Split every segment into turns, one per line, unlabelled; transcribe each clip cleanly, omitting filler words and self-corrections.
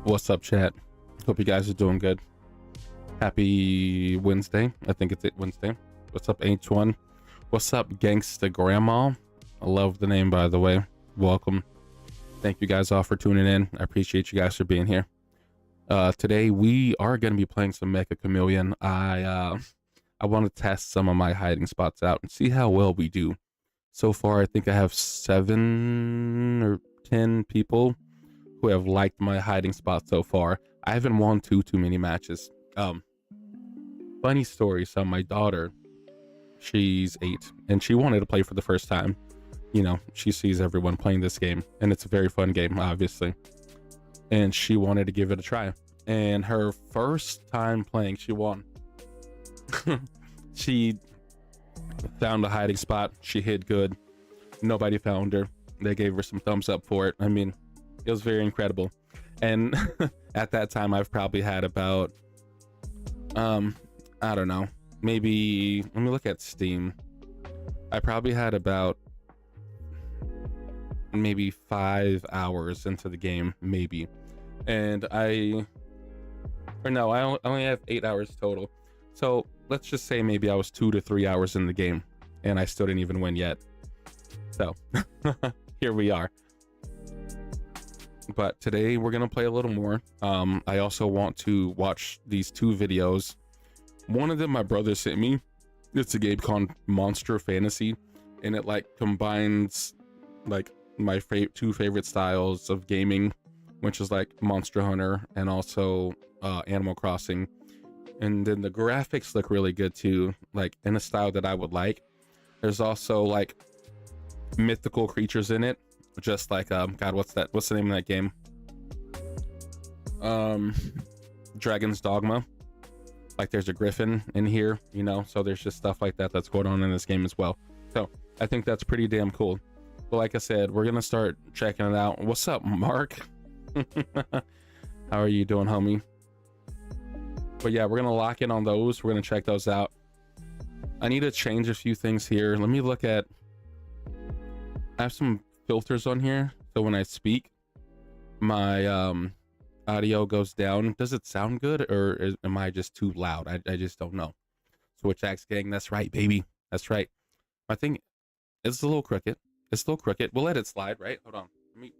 What's up, chat? Hope you guys are doing good. Happy Wednesday. I think it's Wednesday. What's up, H1? What's up, Gangsta Grandma? I love the name, by the way. Welcome. Thank you guys all for tuning in. I appreciate you guys for being here. Today we are going to be playing some Meccha Chameleon. I want to test some of my hiding spots out and see how well we do. So far, I think I have 7 or 10 people who have liked my hiding spot so far. I haven't won too many matches. Funny story. So my daughter, she's 8 and she wanted to play for the first time. You know, she sees everyone playing this game and it's a very fun game, obviously, and she wanted to give it a try. And her first time playing, she won. She found a hiding spot. She hid good. Nobody found her. They gave her some thumbs up for it. I mean, it was very incredible. And at that time, I've probably had about I don't know, maybe, let me look at Steam. I probably had about maybe 5 hours into the game, maybe. And I only have 8 hours total. So let's just say maybe I was 2 to 3 hours in the game and I still didn't even win yet. So here we are. But today we're gonna play a little more. I also want to watch these 2 videos. One of them my brother sent me. It's a game called Monster Fantasy, and it like combines like my 2 favorite styles of gaming, which is like Monster Hunter and also Animal Crossing. And then the graphics look really good too, like in a style that I would like. There's also like mythical creatures in it, just like God, what's the name of that game? Dragon's Dogma. Like there's a griffin in here, you know, so there's just stuff like that that's going on in this game as well. So I think that's pretty damn cool. But like I said, we're gonna start checking it out. What's up, Mark? How are you doing, homie? But yeah, we're gonna lock in on those. We're gonna check those out. I need to change a few things here. Let me look at, I have some filters on here, so when I speak, my audio goes down. Does it sound good, or am I just too loud? I just don't know. Switch axe gang, that's right, baby, that's right. I think it's a little crooked. It's still crooked. We'll let it slide, right? Hold on, let me.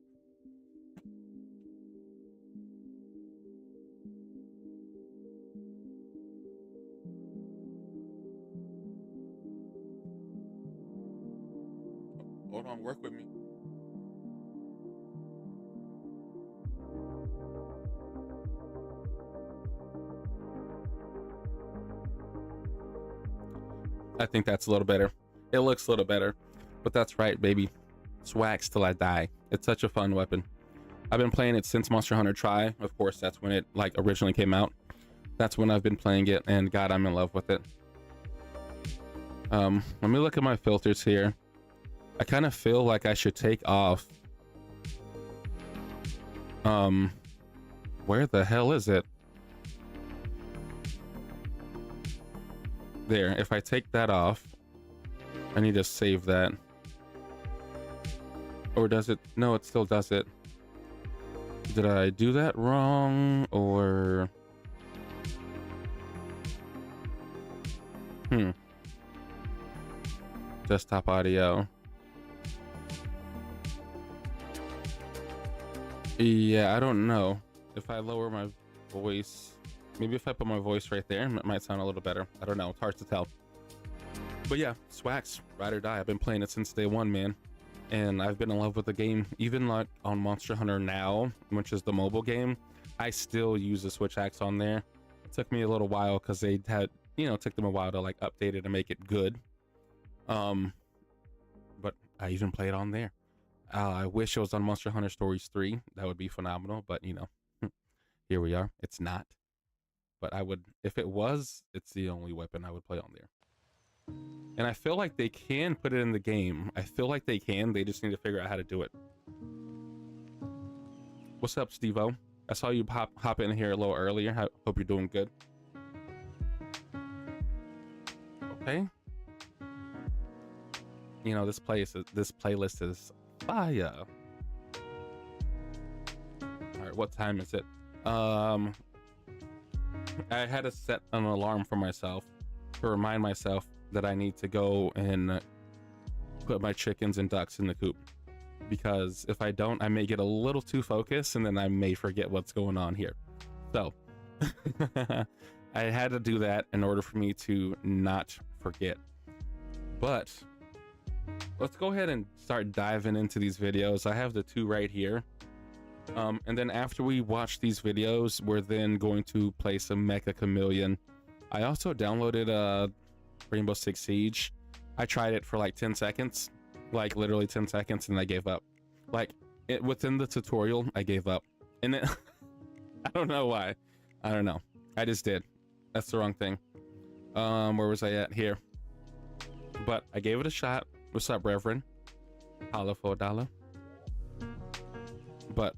Hold on, work with me. I think that's a little better. It looks a little better, but that's right, baby. Swags till I die. It's such a fun weapon. I've been playing it since Monster Hunter Tri. Of course, that's when it like originally came out. That's when I've been playing it, and God, I'm in love with it. Let me look at my filters here. I kind of feel like I should take off. Where the hell is it? There, if I take that off, I need to save that. Or does it? No, it still does it. Did I do that wrong, or? Desktop audio. Yeah, I don't know. If I lower my voice, maybe if I put my voice right there, it might sound a little better. I don't know. It's hard to tell. But yeah, Swax, ride or die. I've been playing it since day 1, man. And I've been in love with the game. Even like on Monster Hunter Now, which is the mobile game, I still use the switch axe on there. It took me a little while because they had, you know, it took them a while to like update it and make it good. But I even play it on there. I wish it was on Monster Hunter Stories 3. That would be phenomenal, but you know, here we are. It's not. But I would, if it was, it's the only weapon I would play on there. And I feel like they can put it in the game. I feel like they can. They just need to figure out how to do it. What's up, Steve-O? I saw you hop in here a little earlier. Hope you're doing good. Okay. You know, this playlist is fire. All right, what time is it? I had to set an alarm for myself to remind myself that I need to go and put my chickens and ducks in the coop, because if I don't, I may get a little too focused and then I may forget what's going on here. So I had to do that in order for me to not forget. But let's go ahead and start diving into these videos. I have the two right here. And then after we watch these videos, we're then going to play some Meccha Chameleon. I also downloaded Rainbow Six Siege. I tried it for like 10 seconds, like literally 10 seconds, and I gave up. Like within the tutorial, I gave up. And then I don't know why. I don't know. I just did. That's the wrong thing. Where was I at? Here. But I gave it a shot. What's up, Reverend? Holla for $1. But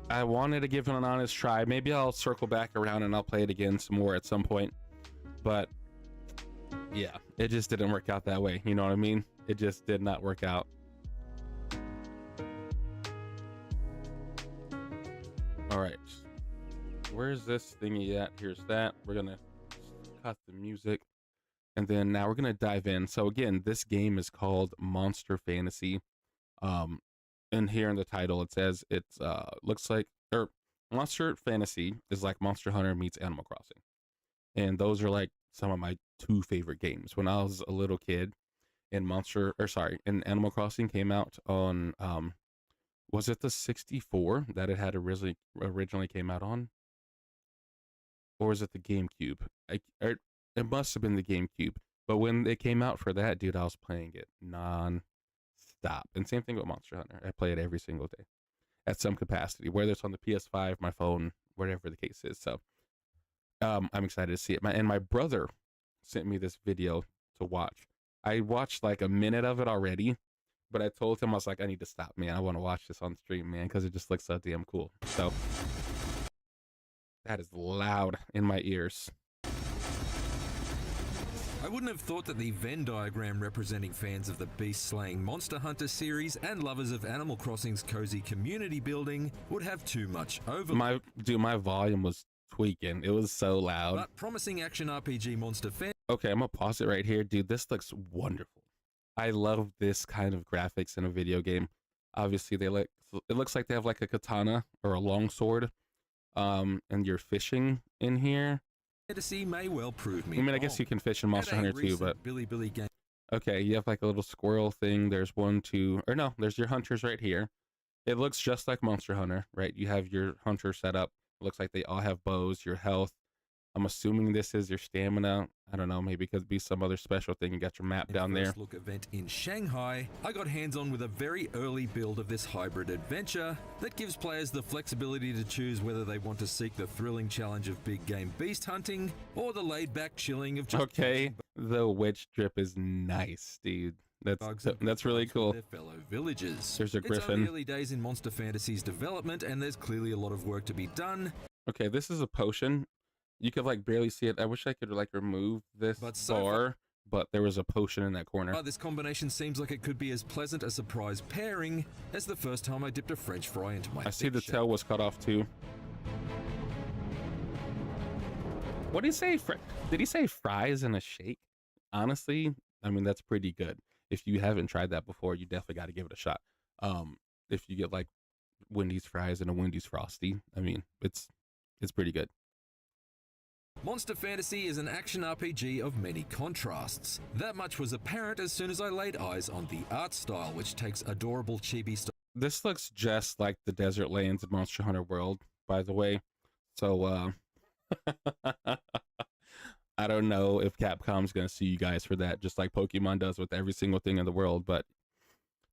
I wanted to give it an honest try. Maybe I'll circle back around and I'll play it again some more at some point. But yeah, it just didn't work out that way. You know what I mean? It just did not work out. All right. Where's this thingy at? Here's that. We're going to cut the music. And then now we're going to dive in. So again, this game is called Monster Fantasy. And here in the title, it says it's looks like, or Monster Fantasy is like Monster Hunter meets Animal Crossing. And those are like some of my two favorite games. When I was a little kid, and Animal Crossing came out on, was it the 64 that it had originally came out on? Or was it the GameCube? It must have been the GameCube. But when it came out for that, dude, I was playing it non-stop. And same thing with Monster Hunter. I play it every single day at some capacity, whether it's on the PS5, my phone, whatever the case is. So I'm excited to see it. And my brother sent me this video to watch. I watched like a minute of it already, but I told him, I was like, I need to stop, man. I want to watch this on stream, man, because it just looks so damn cool. So that is loud in my ears.
I wouldn't have thought that the Venn diagram representing fans of the beast-slaying Monster Hunter series and lovers of Animal Crossing's cozy community building would have too much overlap.
My volume was tweaking. It was so loud.
But promising action RPG Monster Fan.
Okay, I'm gonna pause it right here, dude. This looks wonderful. I love this kind of graphics in a video game. Obviously, it looks like they have like a katana or a longsword, and you're fishing in here.
Fantasy may well prove me.
I mean, I guess you can fish in Monster Hunter too, but
Billy game.
Okay, you have like a little squirrel thing. There's there's your hunters right here. It looks just like Monster Hunter, right? You have your hunter set up. It looks like they all have bows, your health. I'm assuming this is your stamina. I don't know, maybe it could be some other special thing. You got your map down there.
First look event in Shanghai, I got hands-on with a very early build of this hybrid adventure that gives players the flexibility to choose whether they want to seek the thrilling challenge of big game beast hunting or the laid-back chilling of just
okay, the witch drip is nice, dude. That's really cool.
Their fellow villagers.
There's a griffin.
It's only early days in Monster Fantasy's development, and there's clearly a lot of work to be done.
Okay, this is a potion. You could like barely see it. I wish I could like remove this bar, but there was a potion in that corner.
This combination seems like it could be as pleasant a surprise pairing as the first time I dipped a French fry into my.
I see the tail was cut off too. What did he say? Did he say fries in a shake? Honestly, I mean, that's pretty good. If you haven't tried that before, you definitely got to give it a shot. If you get like Wendy's fries and a Wendy's Frosty, I mean, it's pretty good.
Monster Fantasy is an action RPG of many contrasts. That much was apparent as soon as I laid eyes on the art style, which takes adorable chibi style.
This looks just like the desert lands in Monster Hunter World, by the way. So, I don't know if Capcom's going to sue you guys for that, just like Pokemon does with every single thing in the world, but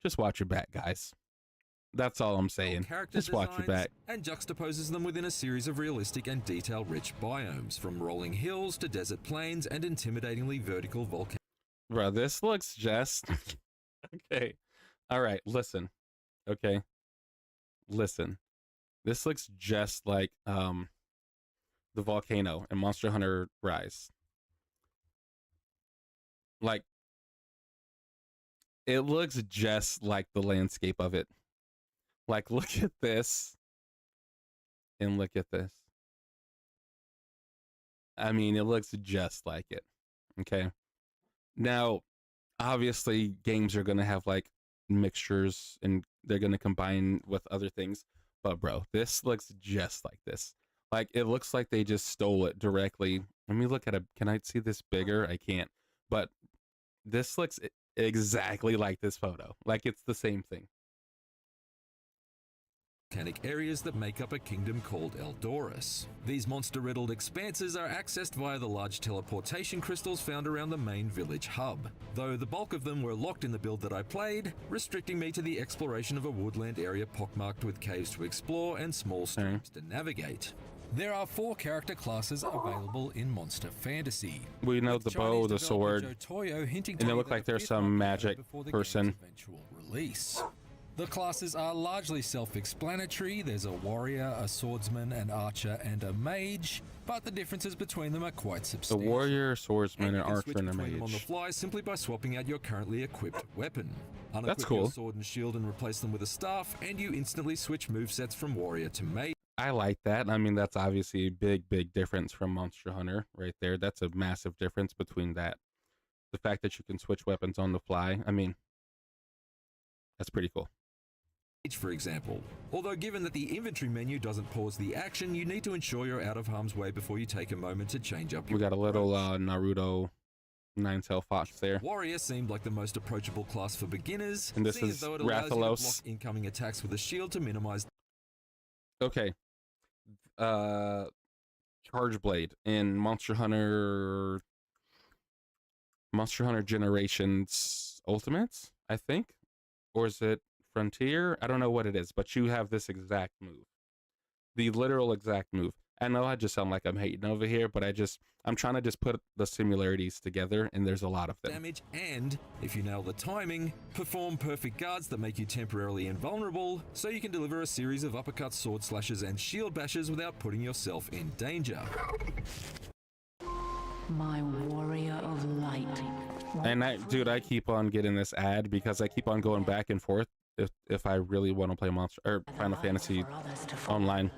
just watch your back, guys. That's all I'm saying. Just watch your back.
And juxtaposes them within a series of realistic and detail-rich biomes, from rolling hills to desert plains and intimidatingly vertical volcanoes.
Bro, this looks just... Okay. All right, listen. Okay. Listen. This looks just like the volcano in Monster Hunter Rise. Like, it looks just like the landscape of it. Like, look at this. And look at this. I mean, it looks just like it. Okay. Now, obviously, games are going to have like mixtures and they're going to combine with other things. But, bro, this looks just like this. Like, it looks like they just stole it directly. Let me look at it. Can I see this bigger? I can't. But this looks exactly like this photo. Like, it's the same thing.
Volcanic areas that make up a kingdom called Eldorus. These monster-riddled expanses are accessed via the large teleportation crystals found around the main village hub, though the bulk of them were locked in the build that I played, restricting me to the exploration of a woodland area pockmarked with caves to explore and small streams to navigate. There are 4 character classes available in Monster Fantasy.
We know the bow, the sword,
and
it look like there's some magic person.
Eventual release. The classes are largely self-explanatory. There's a warrior, a swordsman, an archer, and a mage, but the differences between them are quite
The
substantial.
warrior, swordsman, and archer, and a
Them on the
mage.
fly simply by swapping out your currently equipped weapon. Unequip
That's cool.
your sword and shield and replace them with a staff, and you instantly switch movesets from warrior to mage.
I like that. I mean, that's obviously a big difference from Monster Hunter right there. That's a massive difference between that. The fact that you can switch weapons on the fly. I mean, that's pretty cool.
For example. Although given that the inventory menu doesn't pause the action, you need to ensure you're out of harm's way before you take a moment to change up your
We got a little
approach.
Naruto nine-tail fox there.
Warrior seemed like the most approachable class for beginners,
And this
seeing
is
as though it allows you to
Rathalos.
block incoming attacks with a shield to minimize.
Okay. Charge Blade in Monster Hunter Generations Ultimates, I think. Or is it Frontier? I don't know what it is, but you have this exact move. The literal exact move. I know I just sound like I'm hating over here, but I'm trying to just put the similarities together, and there's a lot of them.
Damage, and if you nail the timing, perform perfect guards that make you temporarily invulnerable, so you can deliver a series of uppercuts, sword slashes, and shield bashes without putting yourself in danger.
My warrior of light.
And dude, I keep on getting this ad because I keep on going back and forth if I really want to play Final Fantasy Online.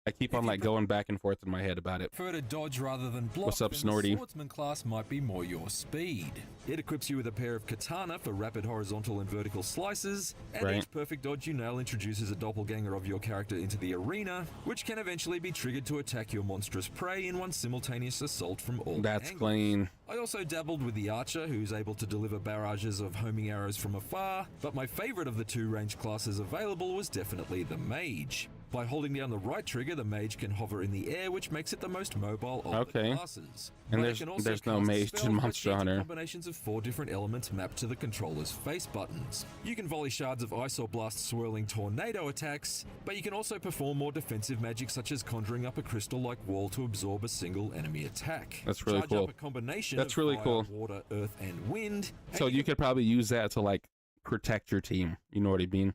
I keep on like going back and forth in my head about it.
Prefer to dodge rather than block.
What's up,
then
Snorty?
The swordsman class might be more your speed. It equips you with a pair of katana for rapid horizontal and vertical slices, and
Right.
each perfect dodge you nail introduces a doppelganger of your character into the arena, which can eventually be triggered to attack your monstrous prey in one simultaneous assault from all
That's
angles.
clean.
I also dabbled with the archer, who's able to deliver barrages of homing arrows from afar, but my favorite of the 2 range classes available was definitely the mage. By holding down the right trigger, the mage can hover in the air, which makes it the most mobile of the classes.
And
But it can also
there's no
cast
mage
spells
in
by
Monster
changing
Hunter.
combinations of 4 different elements mapped to the controller's face buttons. You can volley shards of ice or blast swirling tornado attacks, but you can also perform more defensive magic such as conjuring up a crystal-like wall to absorb a single enemy attack.
That's really
Charge
cool.
Up a combination
That's
of
really
fire,
cool.
water, earth, and wind.
So you could probably use that to like protect your team. You know what I mean?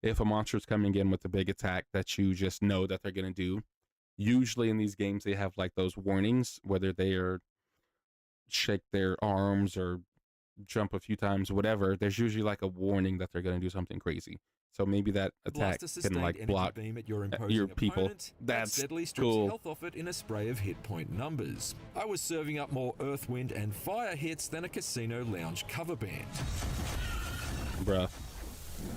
If a monster's coming in with a big attack that you just know that they're going to do. Usually in these games, they have like those warnings, whether they are shake their arms or jump a few times, whatever. There's usually like a warning that they're going to do something crazy. So maybe that attack
Blast a
can
sustained
like
energy
block
beam at your,
your people.
opponent, that
That's
steadily strips
cool.
health off it in a spray of hit point numbers. I was serving up more earth, wind, and fire hits than a casino lounge cover band.
Bruh.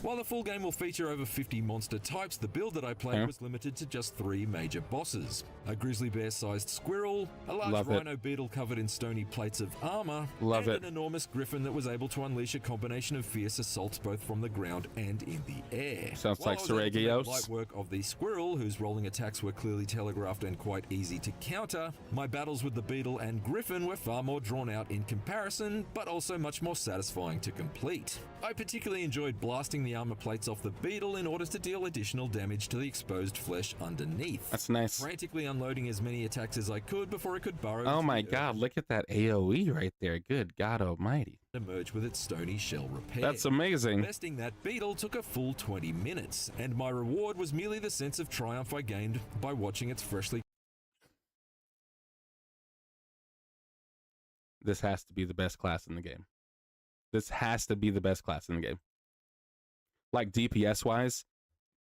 While the full game will feature over 50 monster types, the build that I played
Okay.
was limited to just 3 major bosses. A grizzly bear-sized squirrel, a large
Love it.
rhino beetle covered in stony plates of armor,
Love
and
it.
an enormous griffin that was able to unleash a combination of fierce assaults both from the ground and in the air.
Sounds
While
like
I was able to make
Seregios.
light work of the squirrel, whose rolling attacks were clearly telegraphed and quite easy to counter, my battles with the beetle and griffin were far more drawn out in comparison, but also much more satisfying to complete. I particularly enjoyed blasting the armor plates off the beetle in order to deal additional damage to the exposed flesh underneath.
That's nice.
Frantically unloading as many attacks as I could before it could burrow
Oh
into
my
the
god,
earth
look at that AoE right there. Good God almighty.
and emerge with its stony shell repair.
That's amazing.
Besting that beetle took a full 20 minutes, and my reward was merely the sense of triumph I gained by watching its freshly.
This has to be the best class in the game. This has to be the best class in the game. Like DPS wise,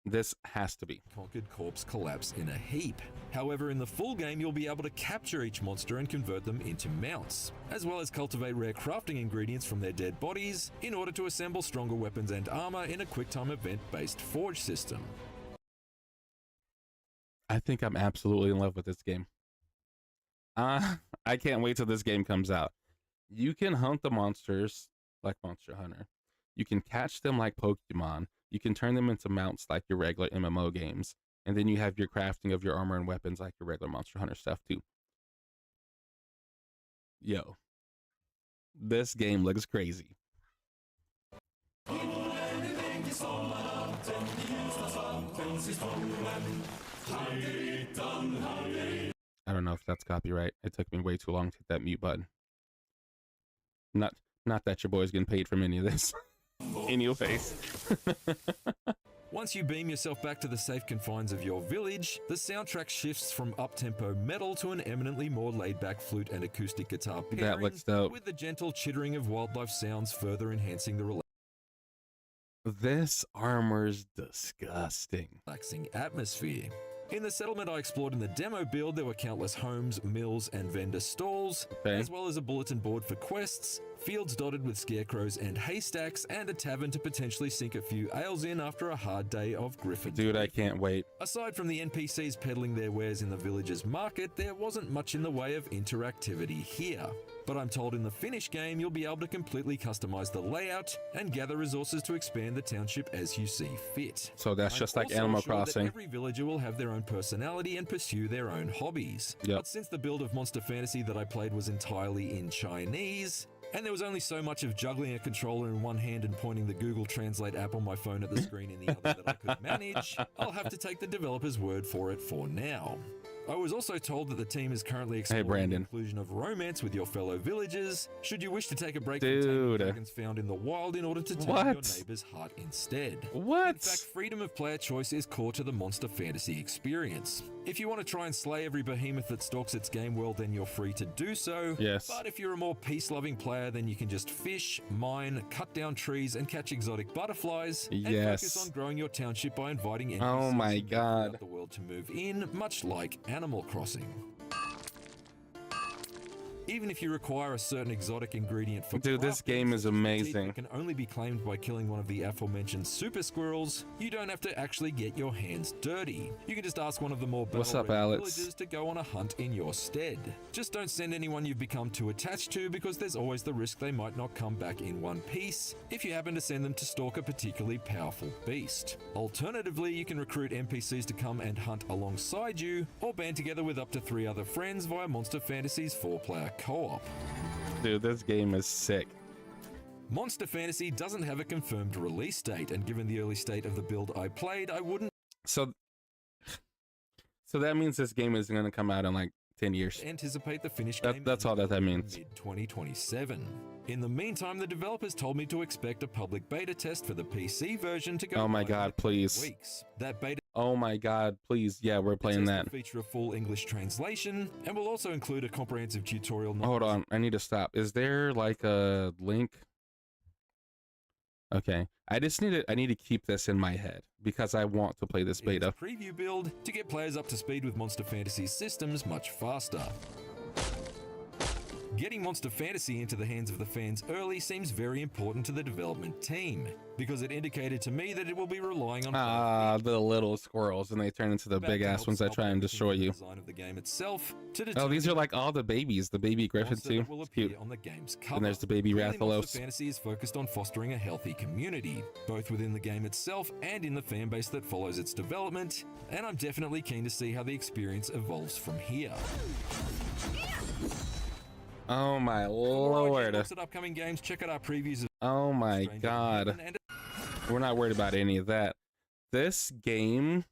This has to be.
Conquered corpse collapse in a heap. However, in the full game, you'll be able to capture each monster and convert them into mounts, as well as cultivate rare crafting ingredients from their dead bodies in order to assemble stronger weapons and armor in a QuickTime event-based forge system.
I think I'm absolutely in love with this game. I can't wait till this game comes out. You can hunt the monsters like Monster Hunter. You can catch them like Pokemon. You can turn them into mounts like your regular MMO games. And then you have your crafting of your armor and weapons like your regular Monster Hunter stuff too. Yo, this game looks crazy. I don't know if that's copyright. It took me way too long to hit that mute button. Not that your boy's getting paid from any of this. Anyways.
Once you beam yourself back to the safe confines of your village, the soundtrack shifts from up-tempo metal to an eminently more laid-back flute and acoustic guitar pairing,
that looks dope,
with the gentle chittering of wildlife sounds further enhancing the
This armor's disgusting.
relaxing atmosphere. In the settlement I explored in the demo build, there were countless homes, mills, and vendor stalls, as well as a bulletin board for quests, fields dotted with scarecrows and haystacks, and a tavern to potentially sink a few ales in after a hard day of griffin.
Dude, I can't wait.
Aside from the NPCs peddling their wares in the village's market, there wasn't much in the way of interactivity here. But I'm told in the finished game, you'll be able to completely customize the layout and gather resources to expand the township as you see fit.
So that's
I'm
just like
also
Animal
sure that
Crossing.
every villager will have their own personality and pursue their own hobbies.
Yep.
But since the build of Monster Fantasy that I played was entirely in Chinese, and there was only so much of juggling a controller in one hand and pointing the Google Translate app on my phone at the screen in the other that I could manage, I'll have to take the developer's word for it for now. I was also told that the team is currently exploring the inclusion of romance with your fellow villagers, should you wish to take a break from taming dragons found in the wild in order to tame your neighbor's heart instead. In fact, freedom of player choice is core to the Monster Fantasy experience. If you want to try and slay every behemoth that stalks its game world, then you're free to do so.
Yes.
But if you're a more peace-loving player, then you can just fish, mine, cut down trees, and catch exotic butterflies, and focus on growing your township by inviting NPCs throughout the world to move in, much like Animal Crossing. Even if you require a certain exotic ingredient for
Dude, this game is amazing.
That can only be claimed by killing one of the aforementioned super squirrels, you don't have to actually get your hands dirty. You can just ask one of the more battle-ready villagers to go on a hunt in your stead. Just don't send anyone you've become too attached to, because there's always the risk they might not come back in one piece if you happen to send them to stalk a particularly powerful beast. Alternatively, you can recruit NPCs to come and hunt alongside you, or band together with up to 3 other friends via Monster Fantasy's 4-player co-op.
Dude, this game is sick.
Monster Fantasy doesn't have a confirmed release date, and given the early state of the build I played, I wouldn't.
So that means this game is going to come out in like 10 years.
Anticipate the finished game.
That's all that means.
Mid-2027. In the meantime, the developers told me to expect a public beta test for the PC version to go.
Oh my God, please.
Weeks. That beta.
Oh my God, please. Yeah, we're playing that.
Will feature a full English translation and will also include a comprehensive tutorial.
Hold on, I need to stop. Is there like a link? Okay, I need to keep this in my head because I want to play this beta.
Preview build to get players up to speed with Monster Fantasy's systems much faster. Getting Monster Fantasy into the hands of the fans early seems very important to the development team, because it indicated to me that it will be relying on
the little squirrels, and they turn into the big ass ones that try and destroy you.
Design of the game itself
oh, these are like all the babies, the baby griffin too.
Will appear on the game's cover.
And there's the baby Rathalos.
Monster Fantasy is focused on fostering a healthy community, both within the game itself and in the fan base that follows its development, and I'm definitely keen to see how the experience evolves from here.
Oh my lord.
At upcoming games, check out our previews.
Oh my God. We're not worried about any of that. This game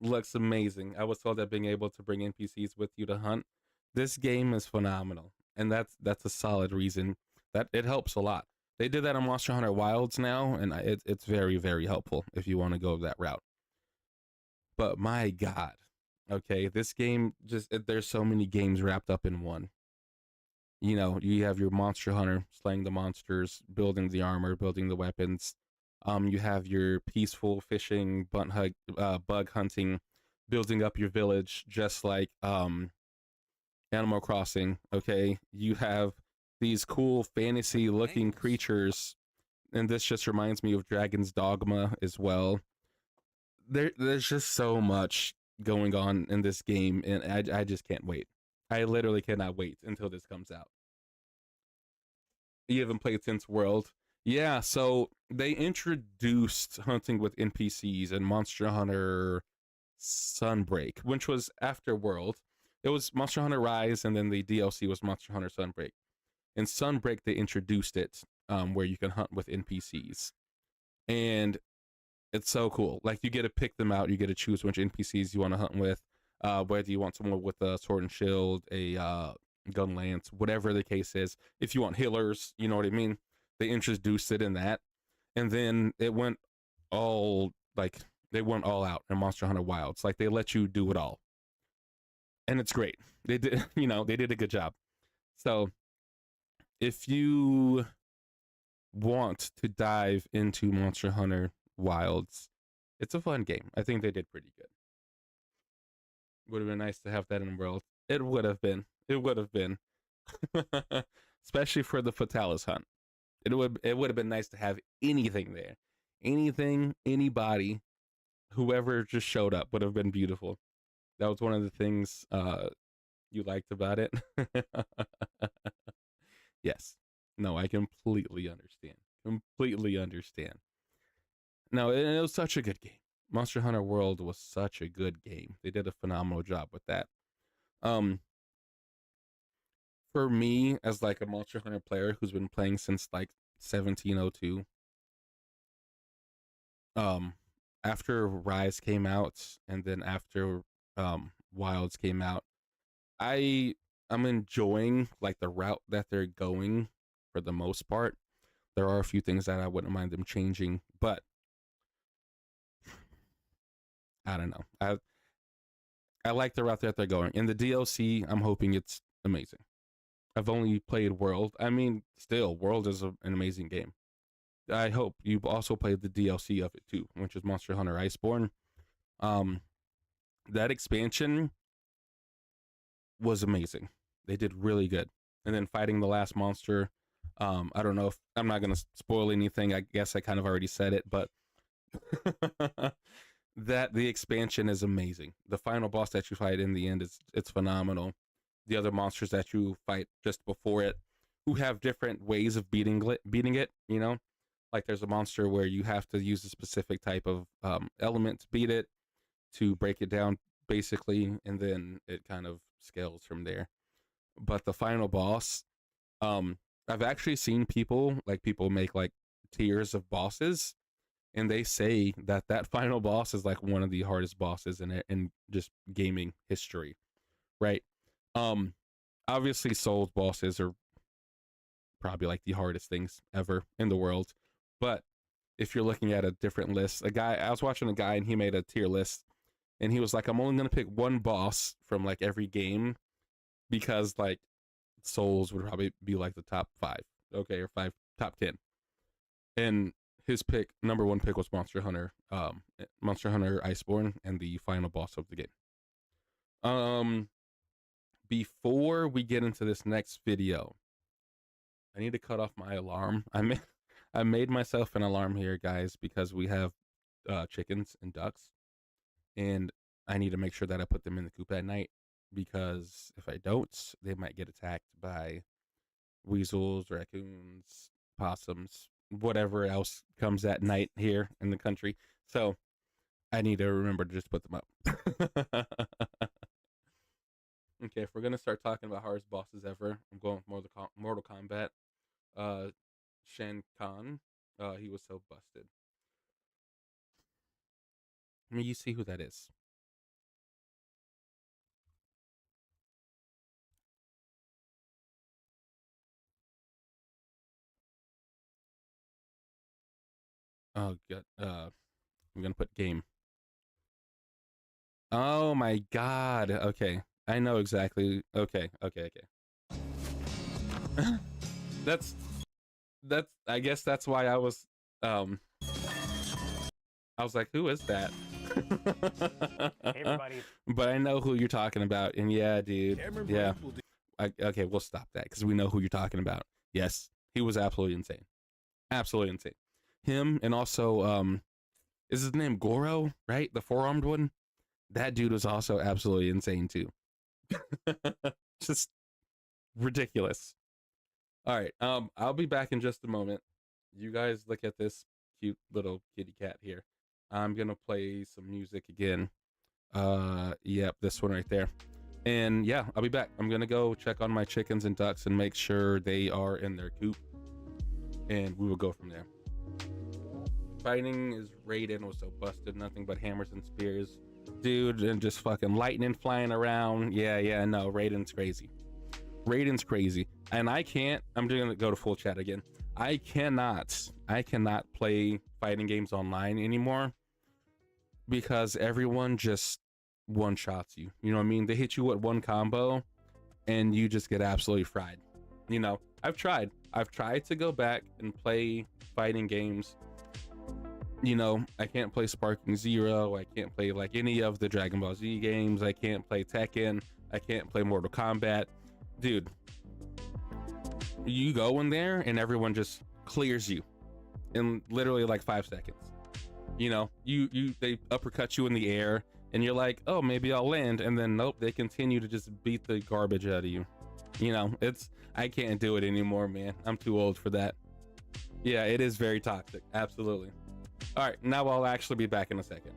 looks amazing. I was told that being able to bring NPCs with you to hunt. This game is phenomenal. And that's a solid reason that it helps a lot. They did that on Monster Hunter Wilds now, and it's very, very helpful if you want to go that route. But my God. Okay, this game there's so many games wrapped up in one. You know, you have your Monster Hunter, slaying the monsters, building the armor, building the weapons, You have your peaceful fishing, bug hunting, building up your village, just like Animal Crossing. Okay, you have these cool fantasy looking creatures, and this just reminds me of Dragon's Dogma as well. There's just so much going on in this game, and I just can't wait. I literally cannot wait until this comes out. You haven't played since World. Yeah, so they introduced hunting with NPCs in Monster Hunter Sunbreak, which was after World. It was Monster Hunter Rise, and then the DLC was Monster Hunter Sunbreak. In Sunbreak, they introduced it, where you can hunt with NPCs, and it's so cool. Like, you get to pick them out. You get to choose which NPCs you want to hunt with. Whether you want someone with a sword and shield, a gun lance, whatever the case is. If you want healers, you know what I mean. They introduced it in that, and then it went all they went all out in Monster Hunter Wilds. Like, they let you do it all, and it's great. They did, they did a good job. So, if you want to dive into Monster Hunter Wilds, it's a fun game. I think they did pretty good. Would have been nice to have that in World. It would have been. It would have been. Especially for the Fatalis hunt. It would have been nice to have anything there. Anything, anybody, whoever just showed up would have been beautiful. That was one of the things you liked about it. Yes. No, I completely understand. Completely understand. No, it was such a good game. Monster Hunter World was such a good game. They did a phenomenal job with that. For me, as like a Monster Hunter player who's been playing since like 1702, after Rise came out and then after Wilds came out, I'm enjoying like the route that they're going for the most part. There are a few things that I wouldn't mind them changing, but I don't know. I like the route that they're going. In the DLC, I'm hoping it's amazing. I've only played World. I mean, still, World is an amazing game. I hope you've also played the DLC of it too, which is Monster Hunter Iceborne. That expansion was amazing. They did really good. And then fighting the last monster, I don't know if I'm not gonna spoil anything. I guess I kind of already said it, but that the expansion is amazing. The final boss that you fight in the end it's phenomenal. The other monsters that you fight just before it, who have different ways of beating it, like there's a monster where you have to use a specific type of element to beat it, to break it down basically, and then it kind of scales from there. But the final boss, I've actually seen people make like tiers of bosses, and they say that final boss is like one of the hardest bosses in just gaming history, right? Obviously Souls bosses are probably like the hardest things ever in the world, but if you're looking at a different list, I was watching a guy and he made a tier list, and he was like, I'm only gonna pick one boss from like every game, because like Souls would probably be like the top 5, okay, or top 10, and his number one pick was Monster Hunter Iceborne, and the final boss of the game. Before we get into this next video, I need to cut off my alarm. I made myself an alarm here, guys, because we have chickens and ducks, and I need to make sure that I put them in the coop at night, because if I don't, they might get attacked by weasels, raccoons, possums, whatever else comes at night here in the country. So I need to remember to just put them up. Okay, if we're gonna start talking about hardest bosses ever, I'm going with Mortal Kombat. Shan Khan, he was so busted. I mean, you see who that is. Oh god, I'm gonna put game. Oh my god. Okay, I know exactly. Okay. that's I guess that's why I was I was like, who is that?
Hey, everybody.
But I know who you're talking about, and yeah, dude,
Cameron
yeah.
Brink will do
Okay, we'll stop that because we know who you're talking about. Yes, he was absolutely insane, absolutely insane. Him and also, is his name Goro, right? The four-armed one. That dude was also absolutely insane too. Just ridiculous. All right, I'll be back in just a moment. You guys look at this cute little kitty cat here. I'm gonna play some music again. Yep, this one right there. And yeah, I'll be back. I'm gonna go check on my chickens and ducks and make sure they are in their coop, and we will go from there. Fighting is Raiden was so busted, nothing but hammers and spears, dude, and just fucking lightning flying around. Yeah, no, Raiden's crazy. Raiden's crazy, and I can't. I'm just gonna go to full chat again. I cannot play fighting games online anymore because everyone just one shots you. You know what I mean? They hit you with one combo and you just get absolutely fried. You know, I've tried to go back and play fighting games. You know, I can't play Sparking Zero, I can't play like any of the Dragon Ball Z games, I can't play Tekken, I can't play Mortal Kombat. Dude, you go in there and everyone just clears you in literally like 5 seconds. You know, they uppercut you in the air and you're like, oh, maybe I'll land, and then nope, they continue to just beat the garbage out of you. You know, I can't do it anymore, man. I'm too old for that. Yeah, it is very toxic, absolutely. All right, now I'll actually be back in a second.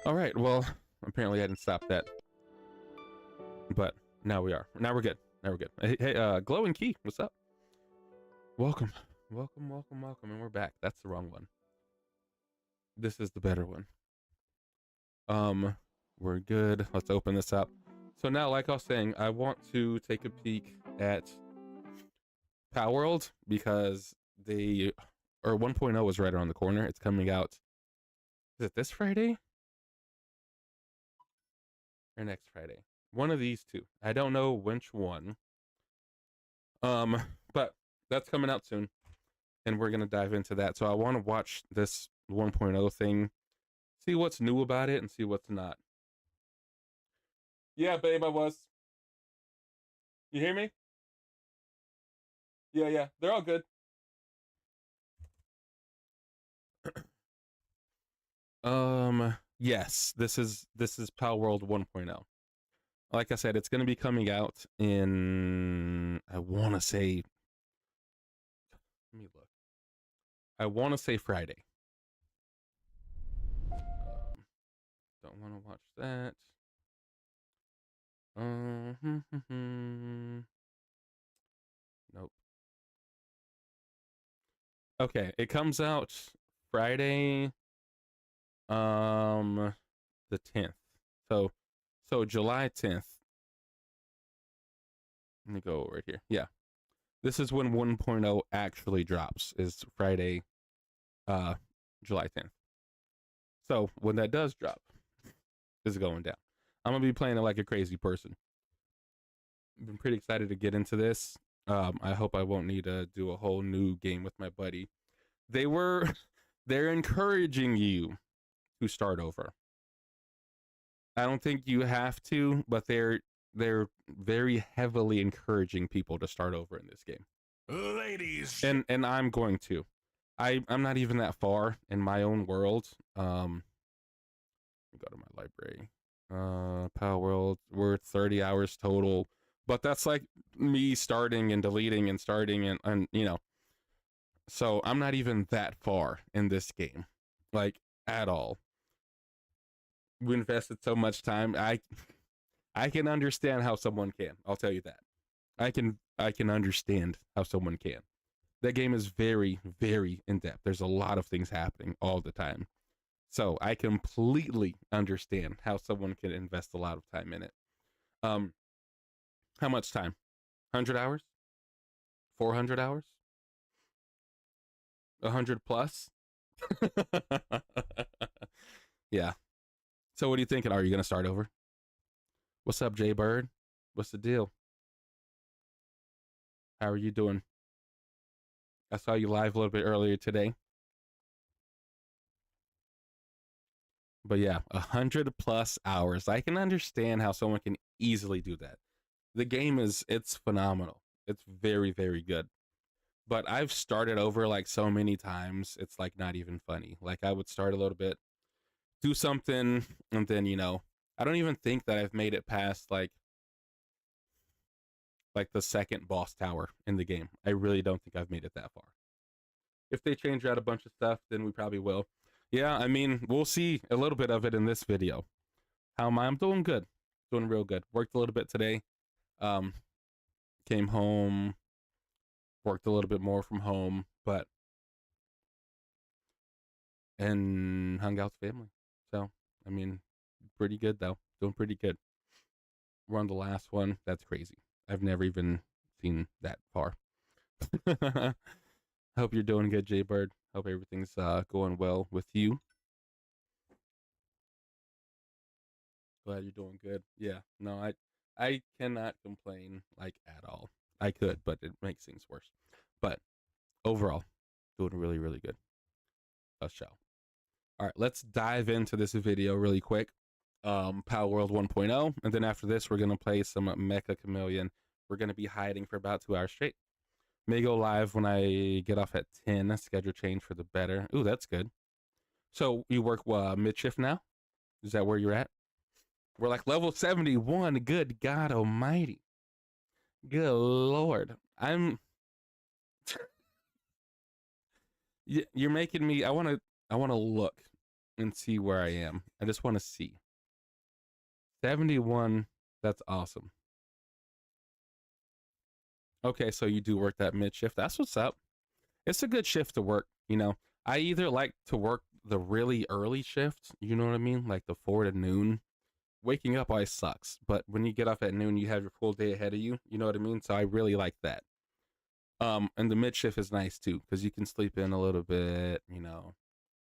All right, well, apparently I didn't stop that, but now we are. Now we're good. Now we're good. Hey, Glowing Key, what's up? Welcome, and we're back. That's the wrong one. This is the better one. We're good. Let's open this up. So now, like I was saying, I want to take a peek at Power World because they, or 1.0 is right around the corner. It's coming out. Is it this Friday? Or next Friday? One of these two. I don't know which one. But that's coming out soon. And we're going to dive into that. So I want to watch this 1.0 thing. See what's new about it and see what's not. Yeah, babe, I was. You hear me? Yeah, they're all good. Yes, this is Power World 1.0. Like I said, it's going to be coming out in, I want to say, let me look. I want to say Friday. Don't want to watch that. Nope. Okay, it comes out Friday, the 10th. So July 10th. Let me go right here. Yeah, this is when 1.0 actually drops. Is Friday, July 10th. So when that does drop, is going down. I'm gonna be playing it like a crazy person. I've been pretty excited to get into this. I hope I won't need to do a whole new game with my buddy. They're encouraging you to start over. I don't think you have to, but they're very heavily encouraging people to start over in this game.
Ladies.
And I'm going to. I'm not even that far in my own world. Let me go to my library. Power World, we're 30 hours total. But that's like me starting and deleting and starting and you know. So I'm not even that far in this game. Like at all. We invested so much time. I can understand how someone can. I'll tell you that. I can understand how someone can. That game is very, very in depth. There's a lot of things happening all the time. So I completely understand how someone can invest a lot of time in it. How much time? 100 hours? 400 hours? 100 plus? Yeah. So what are you thinking? Are you going to start over? What's up, Jay Bird? What's the deal? How are you doing? I saw you live a little bit earlier today. But yeah, 100 plus hours. I can understand how someone can easily do that. The game it's phenomenal. It's very, very good. But I've started over like so many times, it's like not even funny. Like I would start a little bit, do something, and then, you know, I don't even think that I've made it past like the second boss tower in the game. I really don't think I've made it that far. If they change out a bunch of stuff, then we probably will. Yeah, I mean, we'll see a little bit of it in this video. How am I? I'm doing good. Doing real good. Worked a little bit today. Came home, worked a little bit more from home, and hung out with family. So, I mean, pretty good though. Doing pretty good. We're on the last one. That's crazy. I've never even seen that far. Hope you're doing good, Jay Bird. Hope everything's going well with you. Glad you're doing good. Yeah, no, I cannot complain like at all. I could, but it makes things worse. But overall, doing really, really good. Let's show. All right, let's dive into this video really quick. Power World 1.0, and then after this, we're gonna play some Meccha Chameleon. We're gonna be hiding for about 2 hours straight. May go live when I get off at 10. Schedule change for the better. Ooh, that's good. So you work mid shift now? Is that where you're at? We're like level 71. Good God Almighty. Good Lord. You're making me. I want to look and see where I am. I just want to see. 71. That's awesome. Okay, so you do work that mid shift. That's what's up. It's a good shift to work. You know, I either like to work the really early shift, you know what I mean? Like the 4 to noon. Waking up always sucks, but when you get off at noon, you have your full day ahead of you. You know what I mean? So I really like that. And the mid shift is nice too, because you can sleep in a little bit, you know,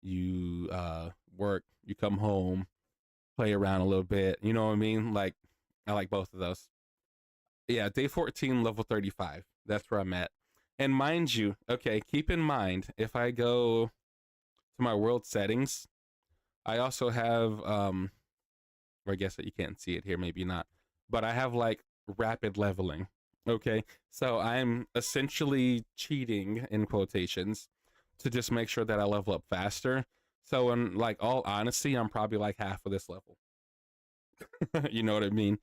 you work, you come home, play around a little bit, you know what I mean? Like, I like both of those. Yeah, day 14, level 35. That's where I'm at. And mind you, okay, keep in mind, if I go to my world settings, I also have, or I guess that you can't see it here, maybe not, but I have like rapid leveling. Okay, so I'm essentially cheating in quotations to just make sure that I level up faster. So in like all honesty, I'm probably like half of this level. You know what I mean?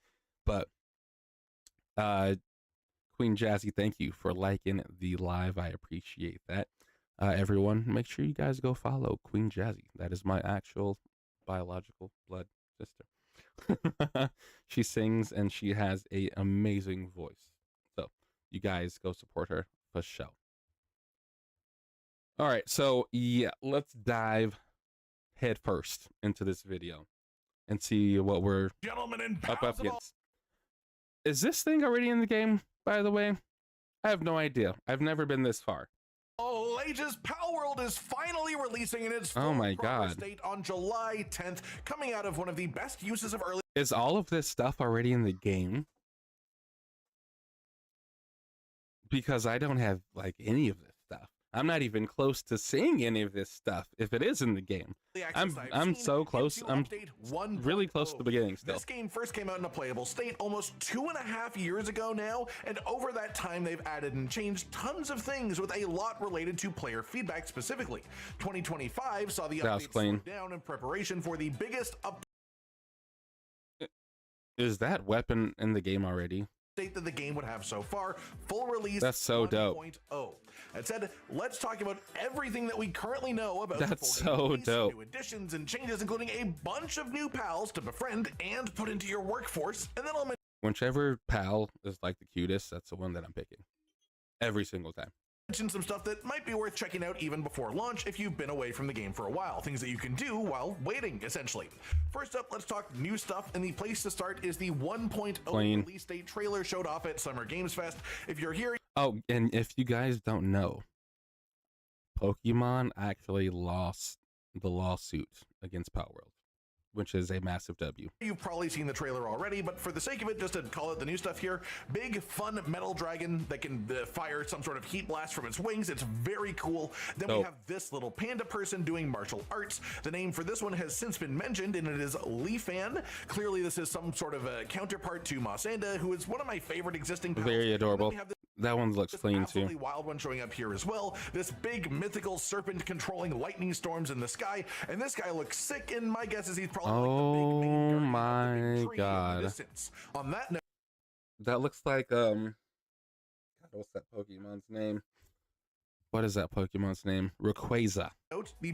But Queen Jazzy, thank you for liking the live. I appreciate that. Everyone, make sure you guys go follow Queen Jazzy. That is my actual biological blood sister. She sings and she has an amazing voice. So you guys go support her for sure. All right, so yeah, let's dive head first into this video and see what we're up against. Is this thing already in the game, by the way? I have no idea. I've never been this far.
Oh, latest Pal World is finally releasing in its
Oh my
proper
God.
state on July 10th, coming out of one of the best uses of early.
Is all of this stuff already in the game? Because I don't have like any of this stuff. I'm not even close to seeing any of this stuff if it is in the game. I'm so close. I'm really close to the beginning still.
This game first came out in a playable state almost 2.5 years ago now, and over that time they've added and changed tons of things with a lot related to player feedback specifically. 2025 saw the update slow down in preparation for the biggest update.
Is that weapon in the game already?
That the game would have so far. Full release.
That's so dope.
That said, let's talk about everything that we currently know about.
That's so dope.
New additions and changes, including a bunch of new pals to befriend and put into your workforce. And then I'll mention
whichever pal is like the cutest, that's the one that I'm picking every single time.
Some stuff that might be worth checking out even before launch if you've been away from the game for a while. Things that you can do while waiting, essentially. First up, let's talk new stuff, and the place to start is the 1.0 release date trailer showed off at Summer Games Fest. If you're here...
Oh, and if you guys don't know, Pokemon actually lost the lawsuit against Power World, which is a massive W.
You've probably seen the trailer already, but for the sake of it, just to call it the new stuff here, big fun metal dragon that can fire some sort of heat blast from its wings. It's very cool. Then we have this little panda person doing martial arts. The name for this one has since been mentioned, and it is Leafan. Clearly this is some sort of a counterpart to Mossanda, who is one of my favorite existing pals.
Very adorable. That one looks clean too.
Wild one showing up here as well. This big mythical serpent controlling lightning storms in the sky, and this guy looks sick. And my guess is he's probably like the big main
my God.
On that note,
that looks like God, what's that Pokemon's name? What is that Pokemon's name? Rayquaza.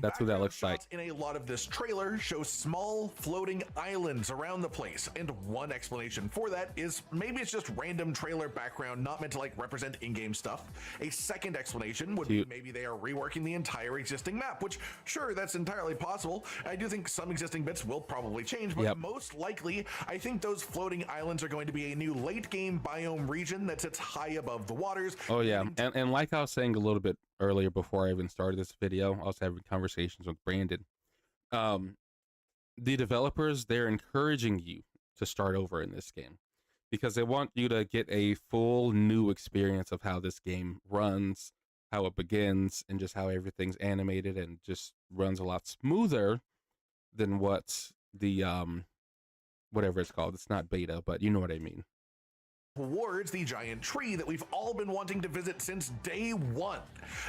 That's what that looks like.
In a lot of this trailer shows small floating islands around the place, and one explanation for that is maybe it's just random trailer background not meant to like represent in-game stuff. A second explanation would be maybe they are reworking the entire existing map, which sure, that's entirely possible. I do think some existing bits will probably change, but most likely I think those floating islands are going to be a new late game biome region that sits high above the waters.
Oh yeah, and like I was saying a little bit earlier before I even started this video, I was having conversations with Brandon. The developers, they're encouraging you to start over in this game because they want you to get a full new experience of how this game runs, how it begins, and just how everything's animated and just runs a lot smoother than what the whatever it's called. It's not beta, but you know what I mean.
Towards the giant tree that we've all been wanting to visit since day one.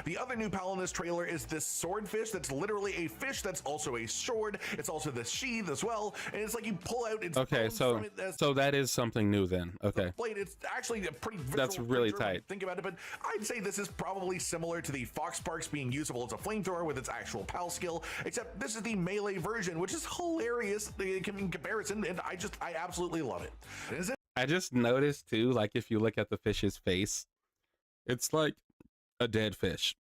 The other new pal in this trailer is this swordfish that's literally a fish that's also a sword. It's also the sheath as well, and it's like you pull out its
so that is something new then. Okay,
blade. It's actually a pretty
that's really tight.
Think about it, but I'd say this is probably similar to the Fox Sparks being usable as a flamethrower with its actual pal skill, except this is the melee version, which is hilarious in comparison, and I absolutely love it.
I just noticed too, like if you look at the fish's face, it's like a dead fish.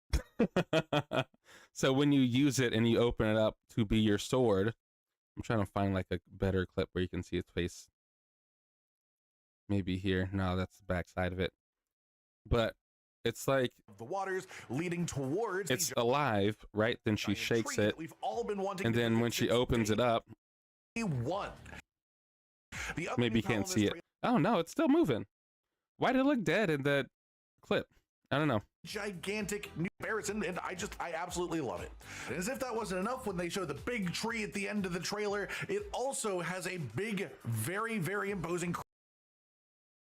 So when you use it and you open it up to be your sword, I'm trying to find like a better clip where you can see its face. Maybe here. No, that's the back side of it. But it's like
the waters leading towards
it's alive, right? Then she shakes it,
we've all been wanting
and
to
then
visit
when she
since
opens it up,
day one. The other
maybe
new
you can't
pal in
see
this
it. Oh no, it's still moving. Why did it look dead in that clip? I don't know.
Gigantic new comparison, and I absolutely love it. And as if that wasn't enough, when they show the big tree at the end of the trailer, it also has a big, very, very imposing.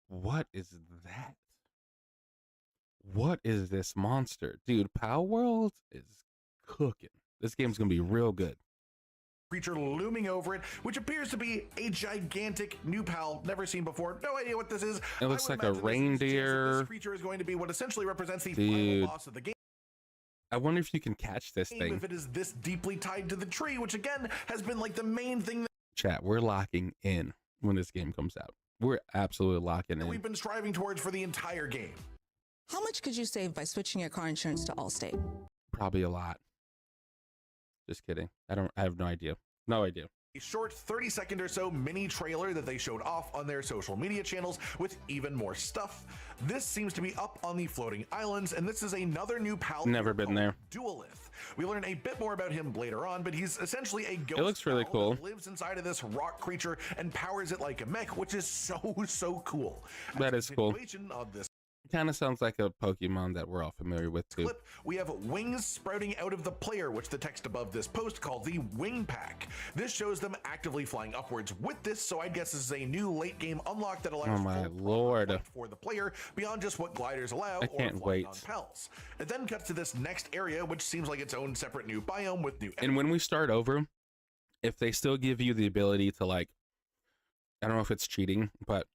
What is that? What is this monster? Dude, Power World is cooking. This game's gonna be real good.
Creature looming over it, which appears to be a gigantic new pal never seen before. No idea what this is.
It looks like a
imagine
reindeer.
this creature is going to be what essentially represents the
Dude.
final boss of the game.
I wonder if you can catch this thing.
If it is this deeply tied to the tree, which again has been like the main thing that
Chat, we're locking in when this game comes out. We're absolutely locking in.
we've been striving towards for the entire game.
How much could you save by switching your car insurance to Allstate?
Probably a lot. Just kidding. I have no idea. No idea.
A short 30-second or so mini trailer that they showed off on their social media channels with even more stuff. This seems to be up on the floating islands, and this is another new pal.
Never been there.
Duelith. We learn a bit more about him later on, but he's essentially a ghost.
It looks really
pal
cool.
that lives inside of this rock creature and powers it like a mech, which is so cool.
That is cool.
Of this
Kind of sounds like a Pokemon that we're all familiar with too.
clip, we have wings sprouting out of the player, which the text above this post called the wing pack. This shows them actively flying upwards with this, so I guess this is a new late game unlock that allows
Oh my
full
lord.
flight for the player beyond just what gliders allow.
I can't
or flying
wait.
on pals. It then cuts to this next area, which seems like its own separate new biome with new.
And when we start over, if they still give you the ability to, like, I don't know if it's cheating, but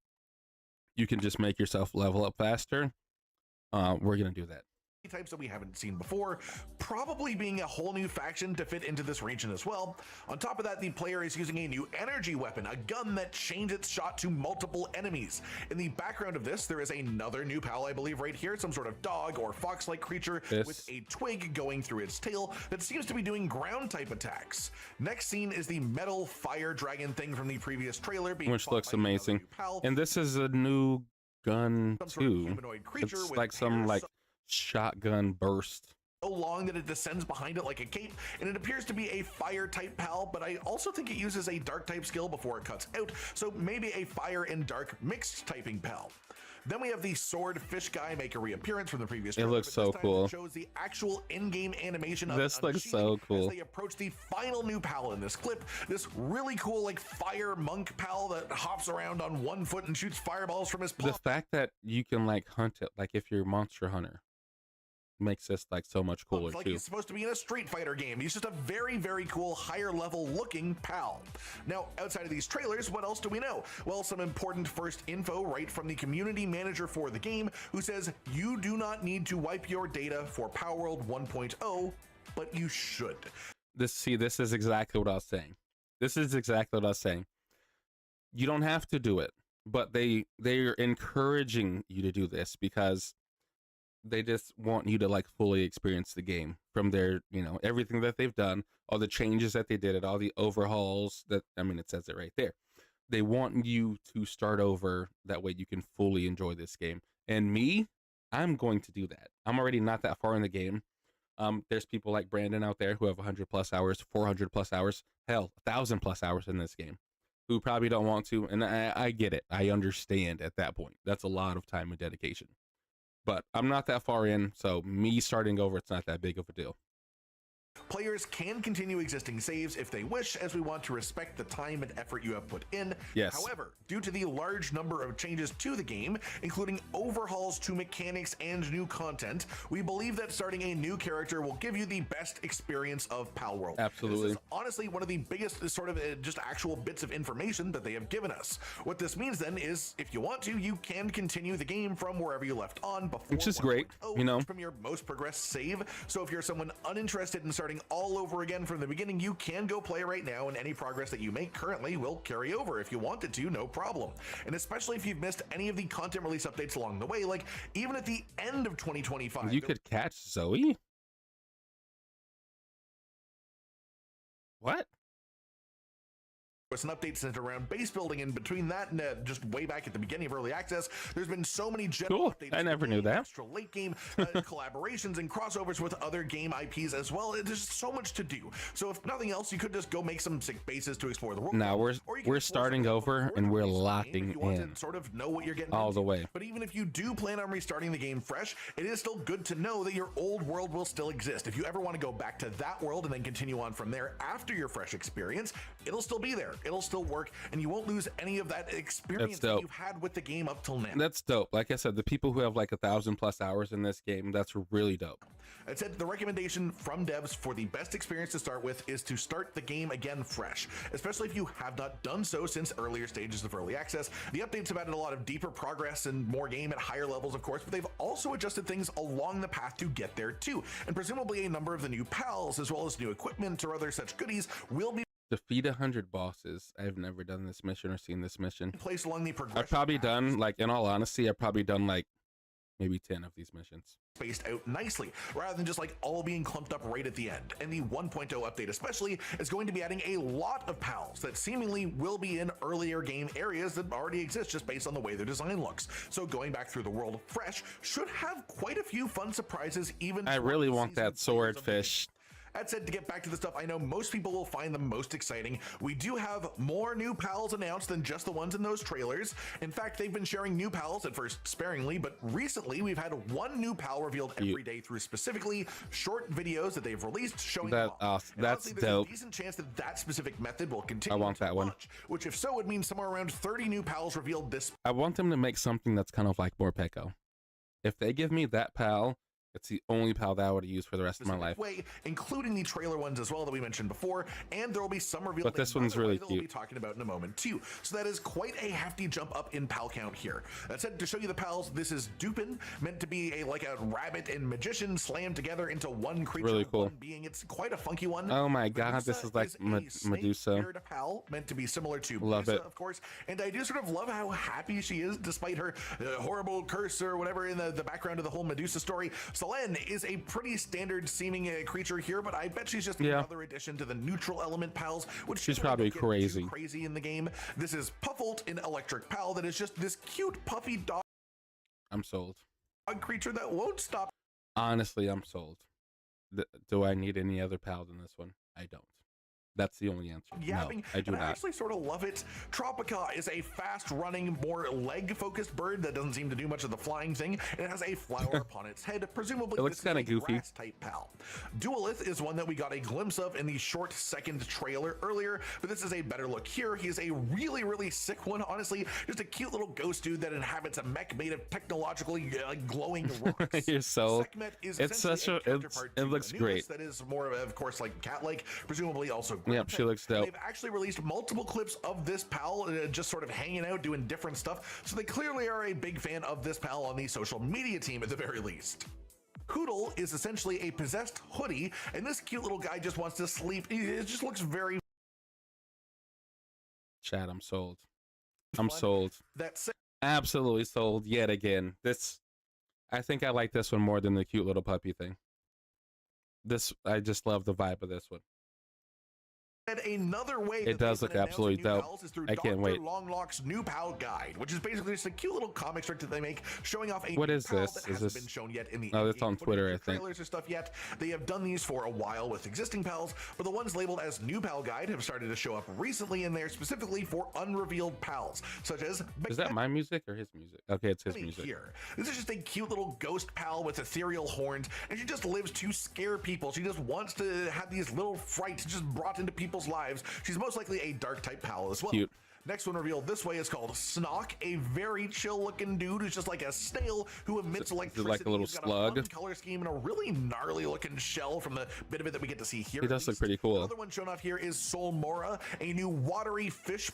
you can just make yourself level up faster. We're gonna do that.
Types that we haven't seen before, probably being a whole new faction to fit into this region as well. On top of that, the player is using a new energy weapon, a gun that changes its shot to multiple enemies. In the background of this, there is another new pal, I believe right here, some sort of dog or fox-like creature with a twig going through its tail that seems to be doing ground type attacks. Next scene is the metal fire dragon thing from the previous trailer,
Which looks amazing. And this is a new gun too. It's like some like shotgun burst.
So long that it descends behind it like a cape, and it appears to be a fire type pal, but I also think it uses a dark type skill before it cuts out, so maybe a fire and dark mixed typing pal. Then we have the sword fish guy make a reappearance from the previous trailer,
looks
but
so
this time
cool.
It shows the actual in-game animation of
This looks
unshielding
so cool.
as they approach the final new pal in this clip, this really cool like fire monk pal that hops around on one foot and shoots fireballs from his paw.
The fact that you can like hunt it, like if you're a monster hunter, makes this like so much cooler
like
too.
he's supposed to be in a Street Fighter game. He's just a very, very cool higher level looking pal. Now, outside of these trailers, what else do we know? Well, some important first info right from the community manager for the game, who says you do not need to wipe your data for Power World 1.0, but you should.
This is exactly what I was saying. This is exactly what I was saying. You don't have to do it, but they're encouraging you to do this because they just want you to like fully experience the game from their, you know, everything that they've done, all the changes that they did, all the overhauls that, I mean, it says it right there. They want you to start over. That way you can fully enjoy this game. And me, I'm going to do that. I'm already not that far in the game. There's people like Brandon out there who have 100+ hours, 400+ hours, hell, 1,000+ hours in this game, who probably don't want to. And I get it. I understand at that point. That's a lot of time and dedication. But I'm not that far in, so me starting over, it's not that big of a deal.
Players can continue existing saves if they wish, as we want to respect the time and effort you have put in.
Yes.
However, due to the large number of changes to the game, including overhauls to mechanics and new content, we believe that starting a new character will give you the best experience of Pal World.
Absolutely.
This is honestly one of the biggest sort of just actual bits of information that they have given us. What this means then is, if you want to, you can continue the game from wherever you left on before,
which is great,
1.0,
you know,
from your most progressed save. So if you're someone uninterested in starting all over again from the beginning, you can go play right now, and any progress that you make currently will carry over. If you wanted to, no problem. And especially if you've missed any of the content release updates along the way, like even at the end of 2025,
you could catch Zoe. What?
With some updates centered around base building, and between that and just way back at the beginning of early access, there's been so many general updates.
I never knew that.
Extra late game collaborations and crossovers with other game IPs as well. There's so much to do. So if nothing else, you could just go make some sick bases to explore the world.
Now we're starting over and we're locking in.
Sort of know what you're getting
all
into.
the way.
But even if you do plan on restarting the game fresh, it is still good to know that your old world will still exist. If you ever want to go back to that world and then continue on from there after your fresh experience, it'll still be there. It'll still work, and you won't lose any of that experience that you've had with the game up till now.
That's dope. Like I said, the people who have like 1,000+ hours in this game, that's really dope.
It said the recommendation from devs for the best experience to start with is to start the game again fresh, especially if you have not done so since earlier stages of early access. The updates have added a lot of deeper progress and more game at higher levels, of course, but they've also adjusted things along the path to get there too, and presumably a number of the new pals as well as new equipment or other such goodies will be
defeat 100 bosses. I've never done this mission or seen this mission.
placed along the progression.
I've probably done, like, in all honesty, I've probably done like maybe 10 of these missions.
Spaced out nicely rather than just like all being clumped up right at the end. And the 1.0 update especially is going to be adding a lot of pals that seemingly will be in earlier game areas that already exist just based on the way their design looks. So going back through the world fresh should have quite a few fun surprises. Even
I really want that swordfish.
That said, to get back to the stuff I know most people will find the most exciting, we do have more new pals announced than just the ones in those trailers. In fact, they've been sharing new pals, at first sparingly, but recently we've had one new pal revealed every day through specifically short videos that they've released showing
that. That's dope.
There's a decent chance that that specific method will continue.
I want that one.
Which, if so, would mean somewhere around 30 new pals revealed this.
I want them to make something that's kind of like more Pecco. If they give me that pal, it's the only pal that I would use for the rest of my life.
Way, including the trailer ones as well that we mentioned before, and there will be some revealed.
But this one's really
cute. We'll be talking about in a moment too. So that is quite a hefty jump up in pal count here. That said, to show you the pals, this is Dupin, meant to be like a rabbit and magician slammed together into one creature.
Really cool.
One being. It's quite a funky one.
Oh my god, this is like Medusa.
Pal meant to be similar to
love
Medusa,
it,
of course. And I do sort of love how happy she is despite her horrible curse or whatever in the background of the whole Medusa story. Selene is a pretty standard seeming creature here, but I bet she's just another addition to the neutral element pals, which
she's probably crazy
in the game. This is Puffult, an electric pal that is just this cute puffy dog.
I'm sold.
A creature that won't stop.
Honestly, I'm sold. Do I need any other pal than this one? I don't. That's the only answer. No, I do not.
I actually sort of love it. Tropica is a fast-running, more leg-focused bird that doesn't seem to do much of the flying thing. And it has a flower upon its head. Presumably,
it looks kind of goofy.
Type pal. Duelith is one that we got a glimpse of in the short second trailer earlier, but this is a better look here. He is a really, really sick one. Honestly, just a cute little ghost dude that inhabits a mech made of technologically glowing rocks.
You're so.
It's
such a. It looks great.
That is more of course, like cat-like. Presumably also.
Yep, she looks dope.
They've actually released multiple clips of this pal just sort of hanging out doing different stuff, so they clearly are a big fan of this pal on the social media team at the very least. Hoodle is essentially a possessed hoodie, and this cute little guy just wants to sleep. It just looks very.
Chad, I'm sold. I'm sold.
That's
absolutely sold yet again. I think I like this one more than the cute little puppy thing. I just love the vibe of this one.
Another way
it does look absolutely dope. I can't wait.
Longlock's new pal guide, which is basically just a cute little comic strip that they make showing off a
what is this?
That hasn't been shown yet in the
it's on Twitter, I think.
Trailers or stuff yet. They have done these for a while with existing pals, but the ones labeled as new pal guide have started to show up recently in there specifically for unrevealed pals, such as.
Is that my music or his music? Okay, it's his music.
Here, this is just a cute little ghost pal with ethereal horns, and she just lives to scare people. She just wants to have these little frights just brought into people's lives. She's most likely a dark type pal as well.
Cute.
Next one revealed this way is called Snock, a very chill looking dude who's just like a snail who emits electricity.
Like a little slug.
A color scheme and a really gnarly looking shell from the bit of it that we get to see here.
He does look pretty cool.
Another one shown off here is Solmora, a new watery fish.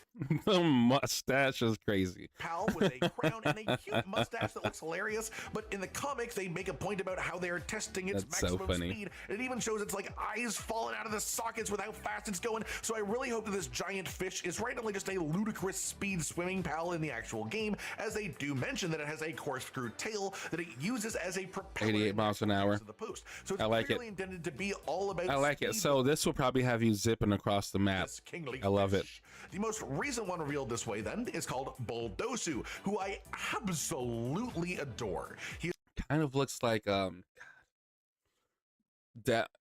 The mustache is crazy.
Pal with a crown and a cute mustache that looks hilarious. But in the comic, they make a point about how they are testing its maximum speed. It even shows its like eyes falling out of the sockets with how fast it's going. So I really hope that this giant fish is randomly just a ludicrous speed swimming pal in the actual game, as they do mention that it has a corkscrew tail that it uses as a propeller.
88 miles an hour.
The post. So it's
I like it.
clearly intended to be all about
I like it.
speed.
So this will probably have you zipping across the map.
This kingly
I love it.
fish. The most recent one revealed this way then is called Bulldosu, who I absolutely adore. He
Kind of looks like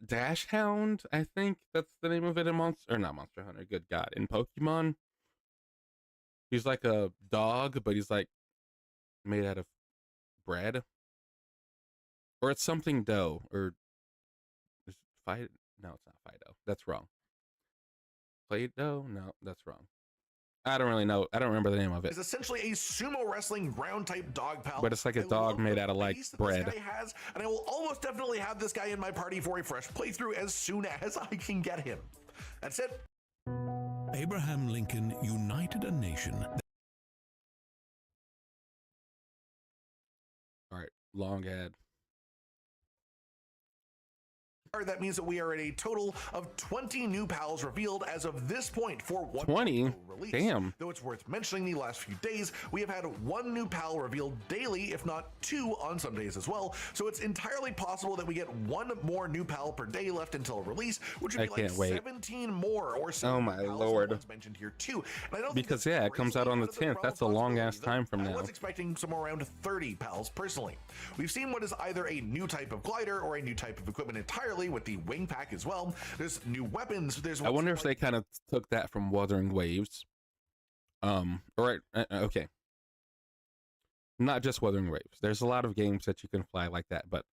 Dash Hound, I think that's the name of it in Monster, or not Monster Hunter, good God, in Pokemon. He's like a dog, but he's like made out of bread. Or it's something dough, or is Fido? No, it's not Fido. That's wrong. Play-Doh? No, that's wrong. I don't really know. I don't remember the name of it.
is essentially a sumo wrestling ground type dog pal.
But it's like a
I
dog
love
made
the
out of like
face that
bread.
This guy has, and I will almost definitely have this guy in my party for a fresh playthrough as soon as I can get him. That's it.
Abraham Lincoln united a nation.
All right, long ad.
That means that we are at a total of 20 new pals revealed as of this point for
20?
release.
Damn.
Though it's worth mentioning, the last few days we have had one new pal revealed daily, if not two on some days as well. So it's entirely possible that we get one more new pal per day left until release, which would be like 17 more or so.
Oh my lord.
Mentioned here too. And I don't
Because
think
yeah, it comes out on the 10th. That's a long ass time from
I
now.
was expecting somewhere around 30 pals personally. We've seen what is either a new type of glider or a new type of equipment entirely, with the wing pack as well. There's new weapons. There's
I wonder if they kind of took that from Wuthering Waves. Right, okay. Not just Wuthering Waves. There's a lot of games that you can fly like that, but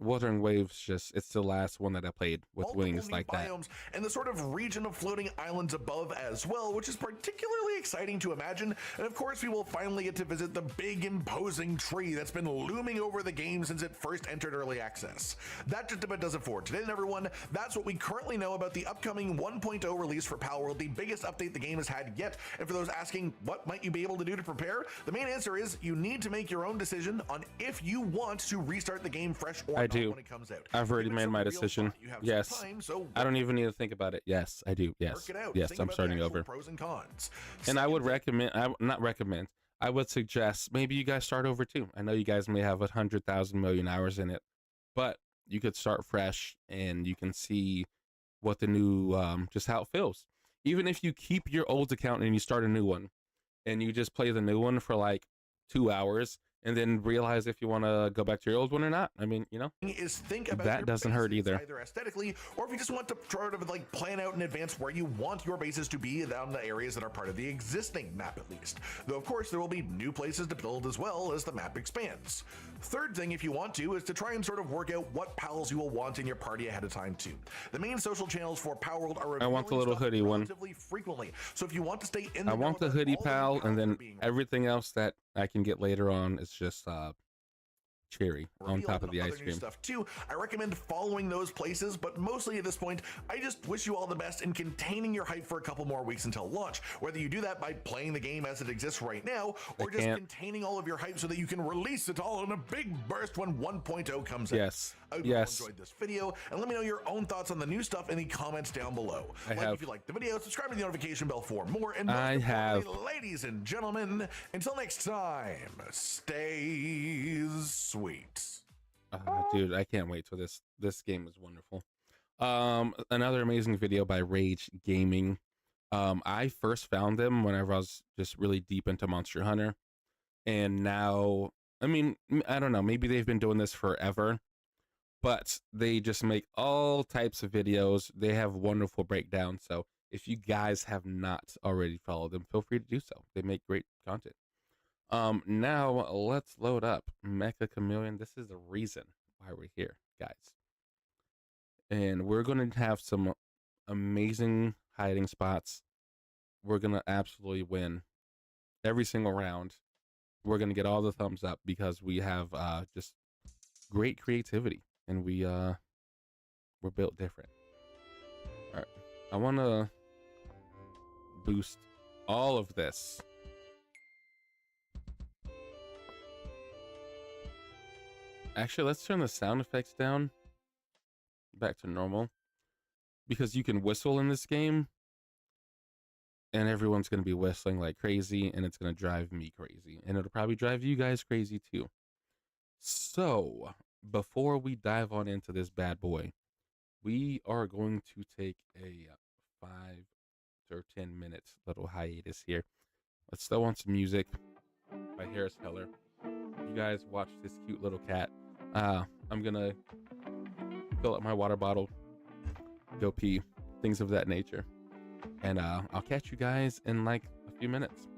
Wuthering Waves, it's the last one that I played with wings like that.
And the sort of region of floating islands above as well, which is particularly exciting to imagine. And of course, we will finally get to visit the big imposing tree that's been looming over the game since it first entered early access. That just about does it for today, everyone. That's what we currently know about the upcoming 1.0 release for Palworld, the biggest update the game has had yet. And for those asking, what might you be able to do to prepare? The main answer is you need to make your own decision on if you want to restart the game fresh or
I do.
when it comes out.
I've already made my decision. Yes.
Time, so
I don't even need to think about it. Yes, I do. Yes.
work it out.
Yes,
Think
I'm
about
starting
the actual
over.
Pros and cons.
And I would
Second
recommend, I would suggest maybe you guys start over too. I know you guys may have 100,000 million hours in it, but you could start fresh and you can see what the new, just how it feels. Even if you keep your old account and you start a new one and you just play the new one for like 2 hours and then realize if you want to go back to your old one or not. I mean, you know,
is think about
that
your
doesn't hurt
bases,
either.
either aesthetically, or if you just want to try to like plan out in advance where you want your bases to be down the areas that are part of the existing map at least. Though of course there will be new places to build as well as the map expands. Third thing, if you want to, is to try and sort of work out what pals you will want in your party ahead of time too. The main social channels for Palworld are
I want the little hoodie one.
relatively frequently. So if you want to stay in,
I want the hoodie pal, and then everything else that I can get later on is just cherry on top of the ice cream
stuff too. I recommend following those places, but mostly at this point I just wish you all the best in containing your hype for a couple more weeks until launch, whether you do that by playing the game as it exists right now or just containing all of your hype so that you can release it all in a big burst when 1.0 comes out.
Yes.
I hope you all enjoyed this video, and let me know your own thoughts on the new stuff in the comments down below. If you liked the video, subscribe to the notification bell for more, and ladies and gentlemen, until next time, stay sweet.
Dude, I can't wait till this game is wonderful. Another amazing video by Rage Gaming. I first found them whenever I was just really deep into Monster Hunter, and now, I mean, I don't know, maybe they've been doing this forever, but they just make all types of videos. They have wonderful breakdowns, so if you guys have not already followed them, feel free to do so. They make great content. Now let's load up Meccha Chameleon. This is the reason why we're here, guys. And we're going to have some amazing hiding spots. We're going to absolutely win every single round. We're going to get all the thumbs up because we have just great creativity, and we're built different. All right. I want to boost all of this. Actually, let's turn the sound effects down back to normal, because you can whistle in this game and everyone's going to be whistling like crazy, and it's going to drive me crazy, and it'll probably drive you guys crazy too. So before we dive on into this bad boy, we are going to take a 5 or 10 minutes little hiatus here. Let's throw on some music by Harris Heller. You guys watch this cute little cat. I'm gonna fill up my water bottle, go pee, things of that nature, and I'll catch you guys in like a few minutes.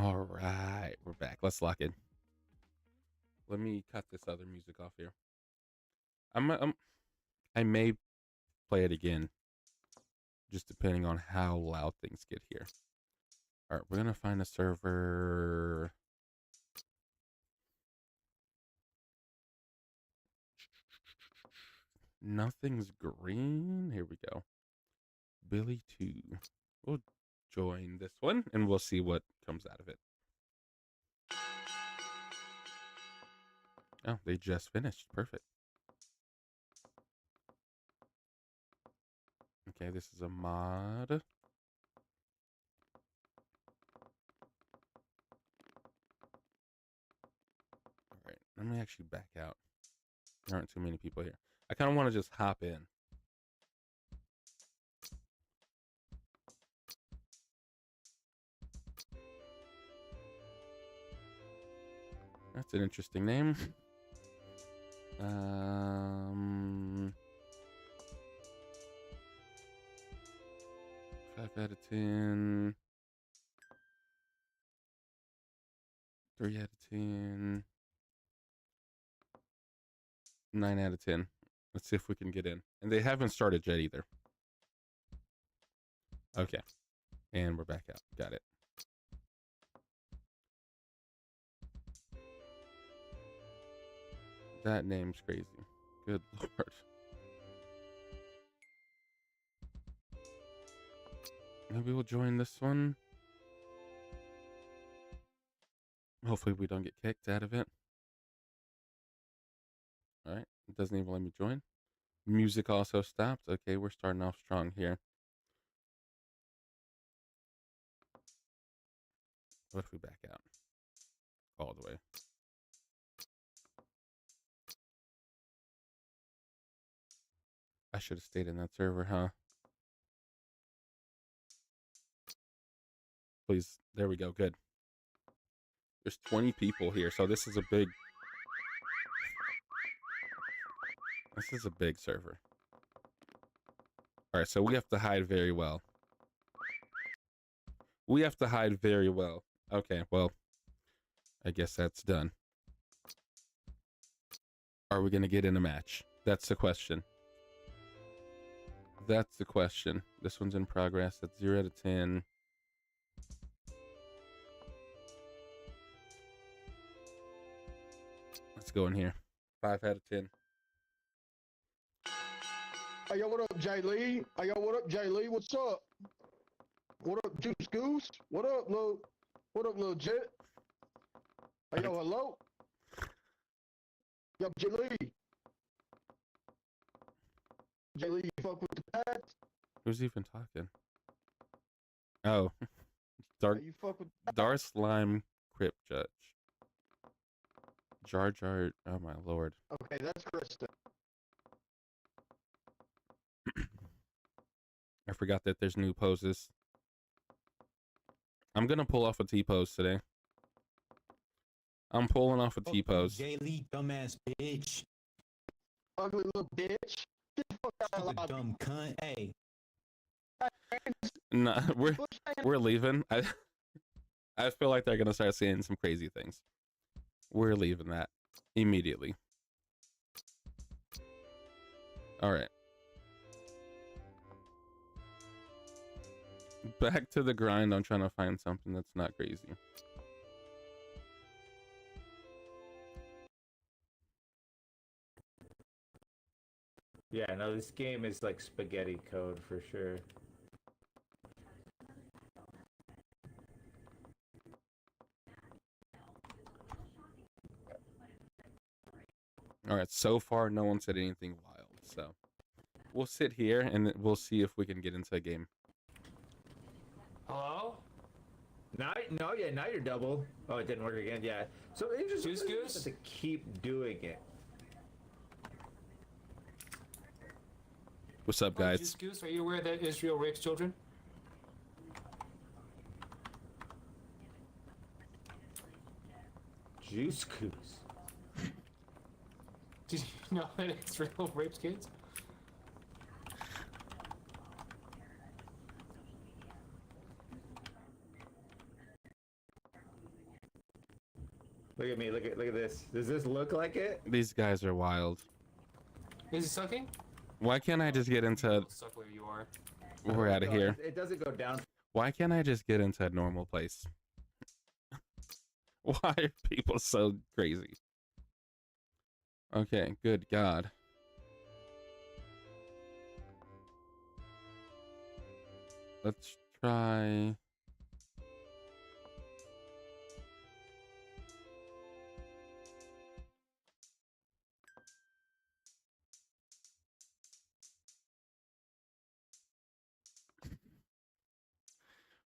All right, we're back. Let's lock in. Let me cut this other music off here. I may play it again, just depending on how loud things get here. All right, we're gonna find a server. Nothing's green. Here we go. Billy 2. We'll join this one and we'll see what comes out of it. Oh, they just finished. Perfect. Okay, this is a mod. All right, let me actually back out. There aren't too many people here. I kind of want to just hop in. That's an interesting name. 5 out of 10. 3 out of 10. 9 out of 10. Let's see if we can get in. And they haven't started yet either. Okay. And we're back out. Got it. That name's crazy. Good Lord. Maybe we'll join this one. Hopefully we don't get kicked out of it. All right. It doesn't even let me join. Music also stopped. Okay, we're starting off strong here. What if we back out? All the way. I should have stayed in that server, huh? Please. There we go. Good. There's 20 people here, so this is a big... This is a big server. All right, so we have to hide very well. We have to hide very well. Okay, well, I guess that's done. Are we going to get in a match? That's the question. That's the question. This one's in progress. That's 0 out of 10. Let's go in here. 5 out of 10.
Hey, yo, what up, Jay Lee? Hey, yo, what up, Jay Lee? What's up? What up, Juice Goose? What up, little Jet? Hey, yo, hello? Yo, Jay Lee. Jay Lee, you fuck with the pads?
Who's even talking? Oh. Dark,
Hey, you fuck with the
Dar Slime Crypt Judge. Jar Jar. Oh, my Lord.
Okay, that's Krista.
I forgot that there's new poses. I'm gonna pull off a T-pose today. I'm pulling off a T-pose.
Jay Lee, dumbass bitch.
Ugly little bitch. Get the fuck out of
Stupid
the lobby.
dumb cunt. Hey.
Nah, we're leaving. I feel like they're gonna start saying some crazy things. We're leaving that immediately. All right. Back to the grind. I'm trying to find something that's not crazy.
Yeah, no, this game is like spaghetti code for sure.
All right, so far no one said anything wild, so we'll sit here and we'll see if we can get into a game.
Hello? Now you're double. Oh, it didn't work again. Yeah. So it just
Goose Goose?
to keep doing it.
What's up, guys?
Juice Goose, are you aware that Israel rapes children?
Juice Goose.
Did you know that Israel rapes kids?
Look at me. Look at this. Does this look like it?
These guys are wild.
Is it sucking?
Why can't I just get into...
Suck where you are.
We're out of
No,
here.
it doesn't go down.
Why can't I just get into a normal place? Why are people so crazy? Okay, good God. Let's try...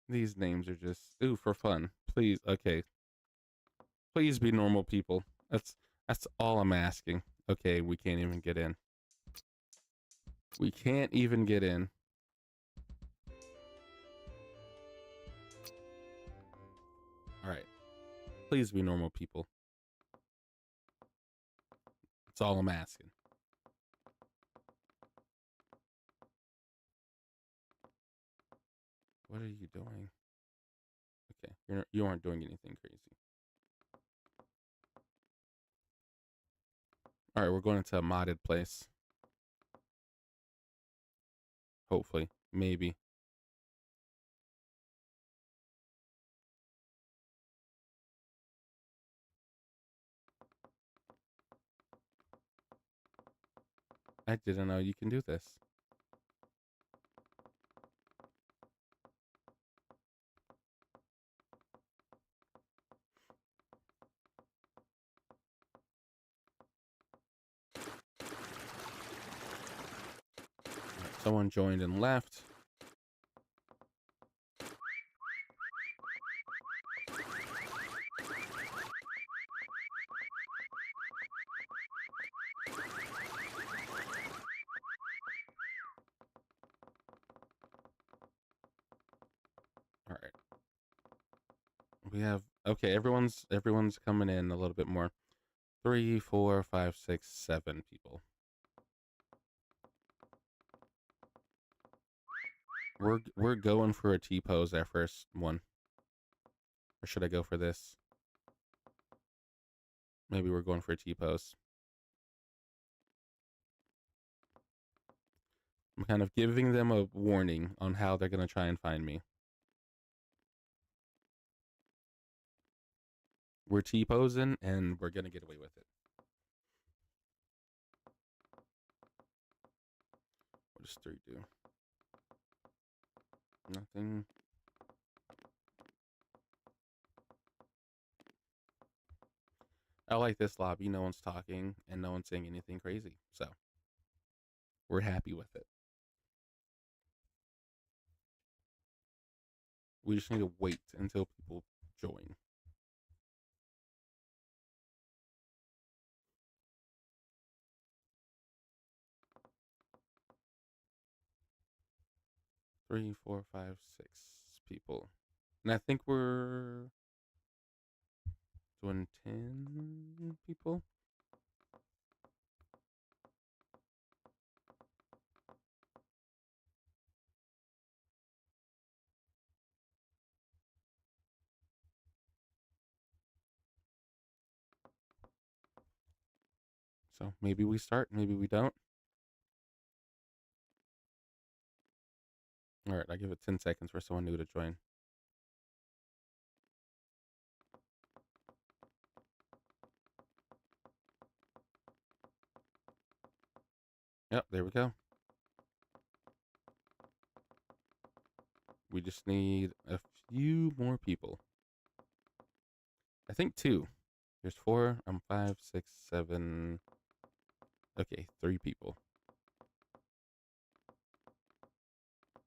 These names are just... Ooh, for fun. Please, okay. Please be normal people. That's all I'm asking. Okay, we can't even get in. We can't even get in. Alright. Please be normal people. That's all I'm asking. What are you doing? Okay, you aren't doing anything crazy. All right, we're going into a modded place. Hopefully, maybe. I didn't know you can do this. Someone joined and left. All right. We have, okay, everyone's coming in a little bit more. 3, 4, 5, 6, 7 people. We're going for a T-pose, our first one. Or should I go for this? Maybe we're going for a T-pose. I'm kind of giving them a warning on how they're going to try and find me. We're T-posing, and we're going to get away with it. What does 3 do? Nothing. I like this lobby. No one's talking, and no one's saying anything crazy. So, we're happy with it. We just need to wait until people join. Three, 4, 5, 6 people. And I think we're doing 10 people. So maybe we start, maybe we don't. All right, I give it 10 seconds for someone new to join. Yep, there we go. We just need a few more people. I think 2. There's 4, 5, 6, 7. Okay, 3 people.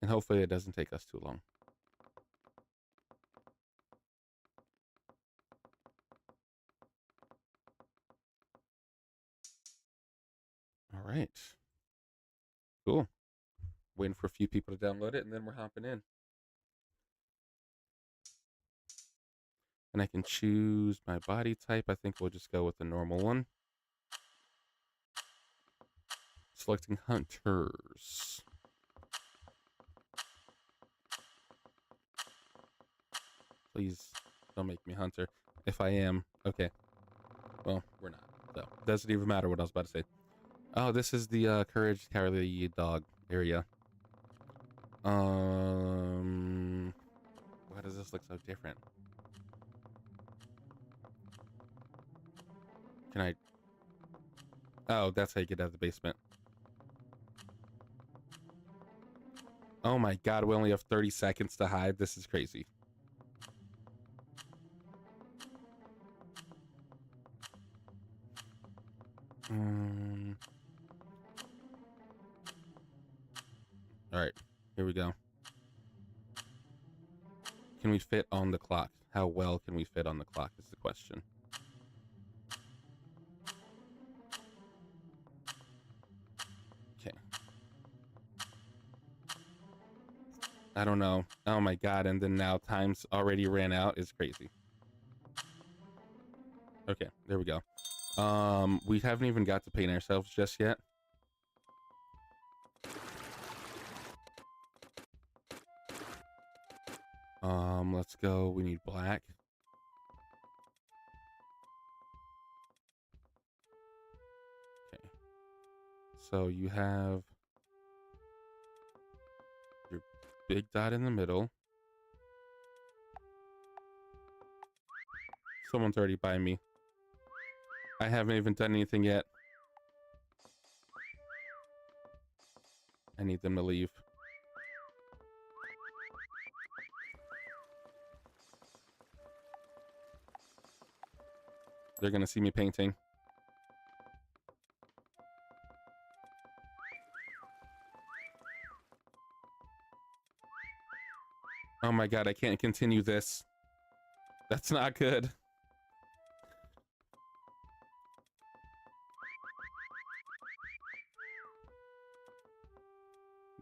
And hopefully it doesn't take us too long. All right. Cool. Waiting for a few people to download it, and then we're hopping in. And I can choose my body type. I think we'll just go with the normal one. Selecting hunters. Please don't make me hunter. If I am, okay. Well, we're not. So doesn't even matter what I was about to say. Oh, this is the Courage Cowardly Dog area. Why does this look so different? Can I? Oh, that's how you get out of the basement. Oh my god, we only have 30 seconds to hide. This is crazy. All right, here we go. Can we fit on the clock? How well can we fit on the clock is the question. Okay. I don't know. Oh my god, and then now time's already ran out is crazy. Okay, there we go. We haven't even got to paint ourselves just yet. Let's go. We need black. Okay. So you have your big dot in the middle. Someone's already by me. I haven't even done anything yet. I need them to leave. They're gonna see me painting. Oh my god, I can't continue this. That's not good.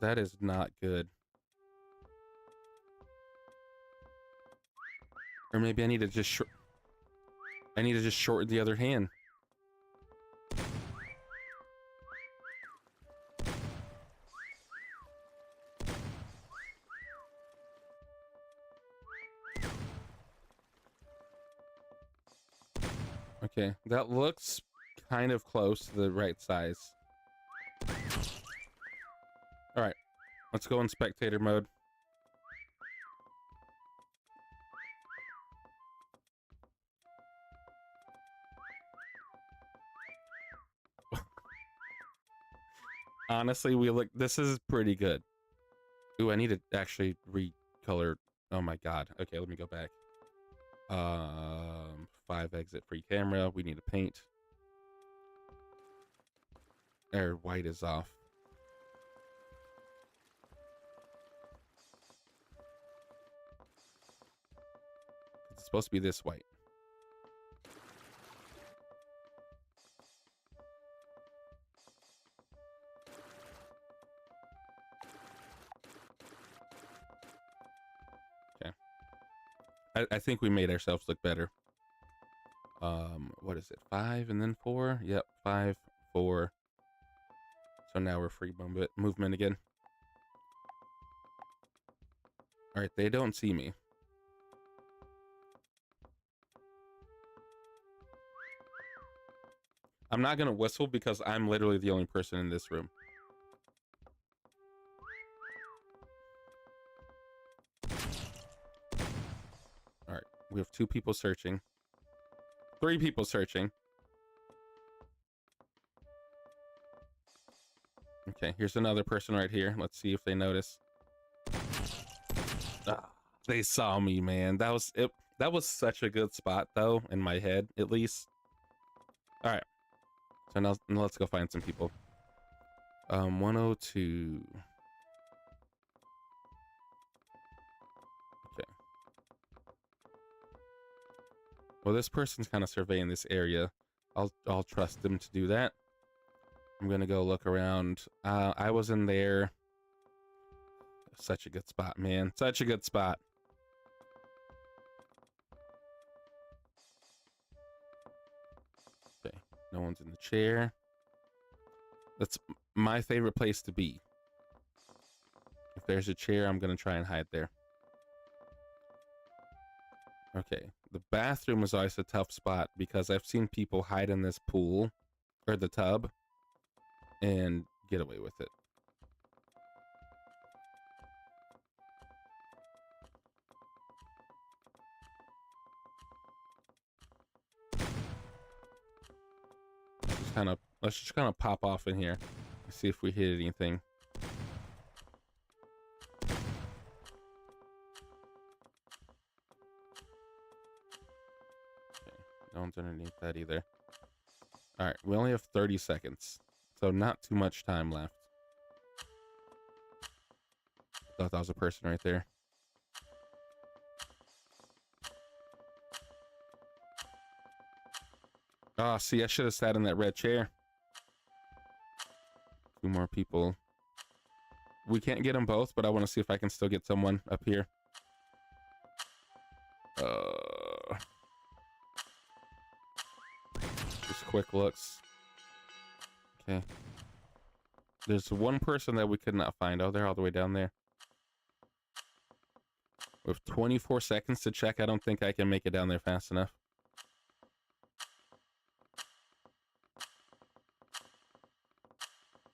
That is not good. Or maybe I need to just shorten the other hand. Okay, that looks kind of close to the right size. All right, let's go in spectator mode. Honestly, this is pretty good. Ooh, I need to actually recolor. Oh my god. Okay, let me go back. 5 exit free camera. We need to paint. There, white is off. It's supposed to be this white. I think we made ourselves look better. What is it? 5 and then 4? Yep, 5, 4. So now we're free movement again. All right, they don't see me. I'm not gonna whistle because I'm literally the only person in this room. All right, we have 2 people searching. 3 people searching. Okay, here's another person right here. Let's see if they notice. Ah, they saw me, man. That was it. That was such a good spot, though, in my head, at least. All right. So now let's go find some people. 102. Okay. Well, this person's kind of surveying this area. I'll trust them to do that. I'm gonna go look around. I was in there. Such a good spot, man. Such a good spot. Okay, no one's in the chair. That's my favorite place to be. If there's a chair, I'm gonna try and hide there. Okay, The bathroom is always a tough spot because I've seen people hide in this pool or the tub and get away with it. Let's just kind of pop off in here and see if we hit anything. Okay, no one's underneath that either. All right, we only have 30 seconds, so not too much time left. Thought that was a person right there. Oh, see, I should have sat in that red chair. 2 more people. We can't get them both, but I want to see if I can still get someone up here. Just quick looks. Okay. There's one person that we could not find. Oh, they're all the way down there. With 24 seconds to check, I don't think I can make it down there fast enough.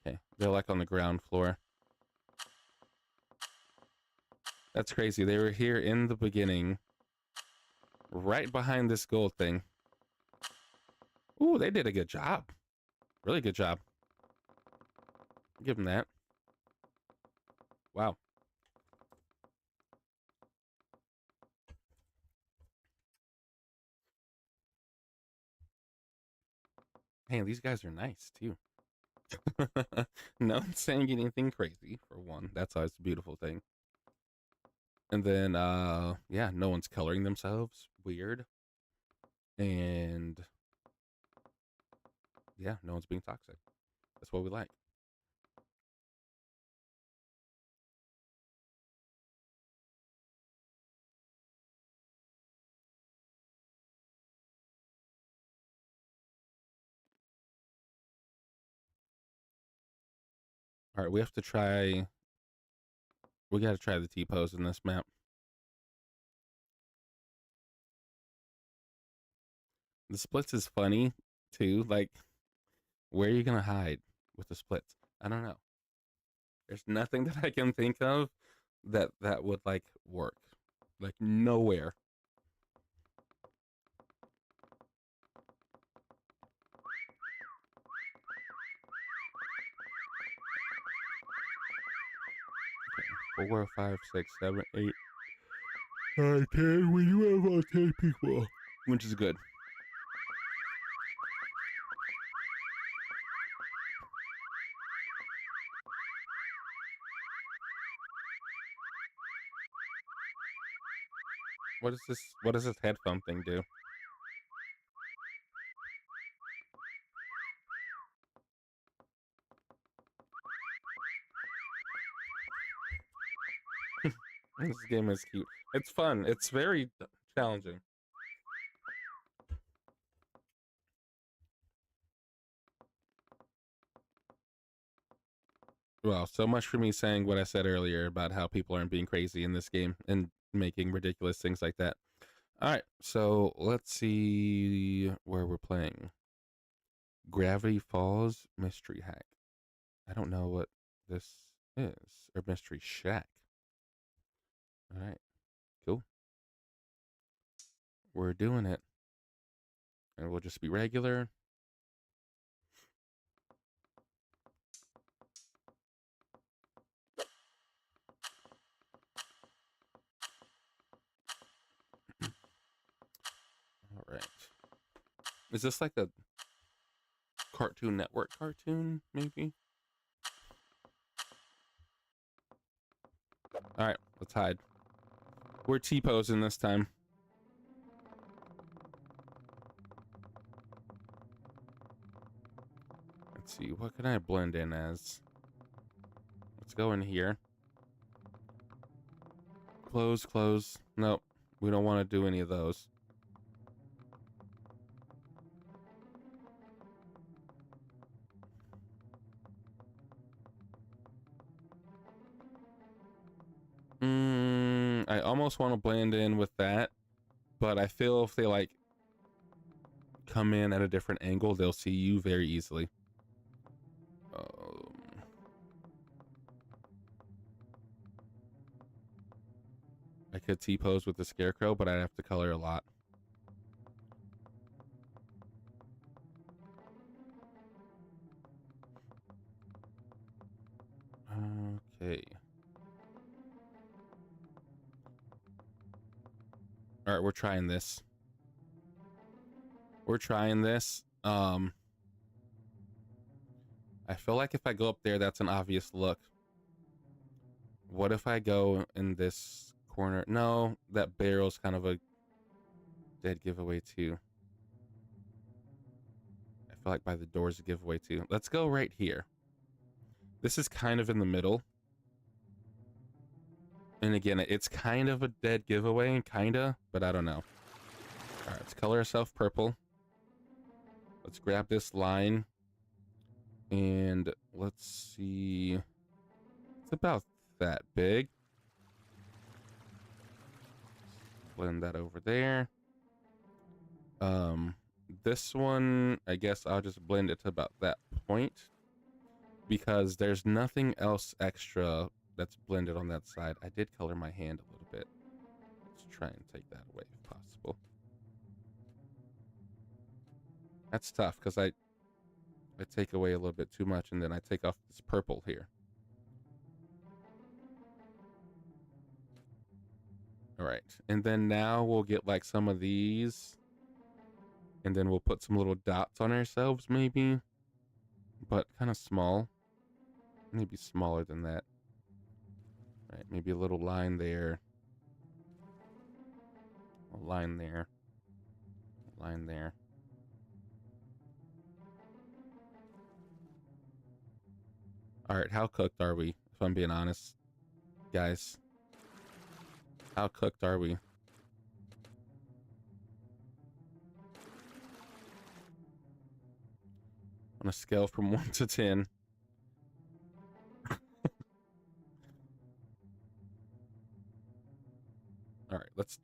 Okay, they're like on the ground floor. That's crazy. They were here in the beginning, right behind this gold thing. Ooh, they did a good job. Really good job. Give them that. Wow. Hey, these guys are nice too. No one's saying anything crazy, for one. That's always a beautiful thing. And then yeah, no one's coloring themselves weird. And yeah, no one's being toxic. That's what we like. All right, we have to try. We got to try the T-pose in this map. The splits is funny too. Like, where are you gonna hide with the splits? I don't know. There's nothing that I can think of that would like work. Like nowhere. Okay. 4, 5, 6, 7, 8, 9, 10. We do have about 10 people, which is good. What is this? What does this headphone thing do? This game is cute. It's fun. It's very challenging. Well, so much for me saying what I said earlier about how people aren't being crazy in this game and making ridiculous things like that. All right, so let's see where we're playing. Gravity Falls Mystery Hack. I don't know what this is. Or Mystery Shack. All right, cool. We're doing it. And we'll just be regular. All right. Is this like a Cartoon Network cartoon, maybe? All right, let's hide. We're T-posing this time. Let's see, what can I blend in as? Let's go in here. Close, close. Nope, we don't want to do any of those. I almost want to blend in with that, but I feel if they like come in at a different angle, they'll see you very easily. I could T-pose with the scarecrow, but I'd have to color a lot. Okay. All right, we're trying this. We're trying this. I feel like if I go up there, that's an obvious look. What if I go in this corner? No, that barrel's kind of a dead giveaway too. I feel like by the door's a giveaway too. Let's go right here. This is kind of in the middle. And again, it's kind of a dead giveaway, kinda, but I don't know. All right, let's color ourselves purple. Let's grab this line. And let's see. It's about that big. Blend that over there. This one, I guess I'll just blend it to about that point, because there's nothing else extra that's blended on that side. I did color my hand a little bit. Let's try and take that away if possible. That's tough because I take away a little bit too much, and then I take off this purple here. All right, and then now we'll get like some of these, and then we'll put some little dots on ourselves maybe, but kind of small, maybe smaller than that. All right, maybe a little line there, a line there, a line there. All right, how cooked are we, if I'm being honest, guys? How cooked are we? On a scale from 1 to 10. All right, let's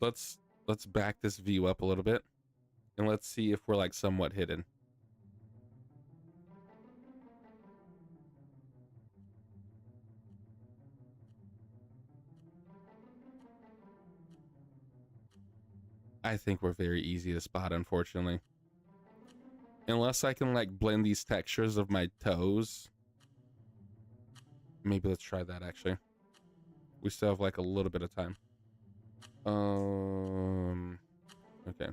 back this view up a little bit, and let's see if we're like somewhat hidden. I think we're very easy to spot, unfortunately. Unless I can like blend these textures of my toes. Maybe let's try that actually. We still have like a little bit of time. Okay.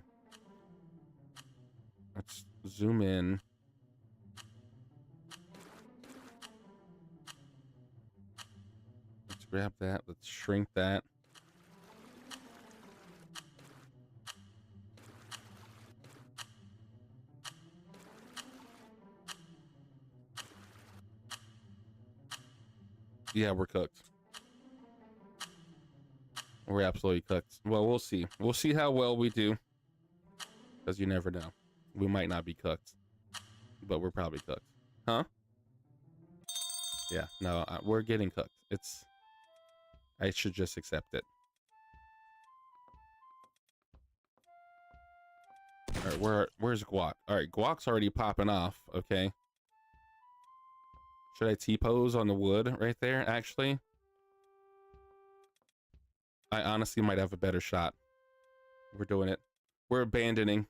Let's zoom in. Let's grab that. Let's shrink that. Yeah, we're cooked. We're absolutely cooked. Well, we'll see. We'll see how well we do. Because you never know. We might not be cooked. But we're probably cooked. Huh? Yeah, no, we're getting cooked. I should just accept it. All right, where's Guac? All right, Guac's already popping off. Okay. Should I T-pose on the wood right there, actually? I honestly might have a better shot. We're doing it. We're abandoning.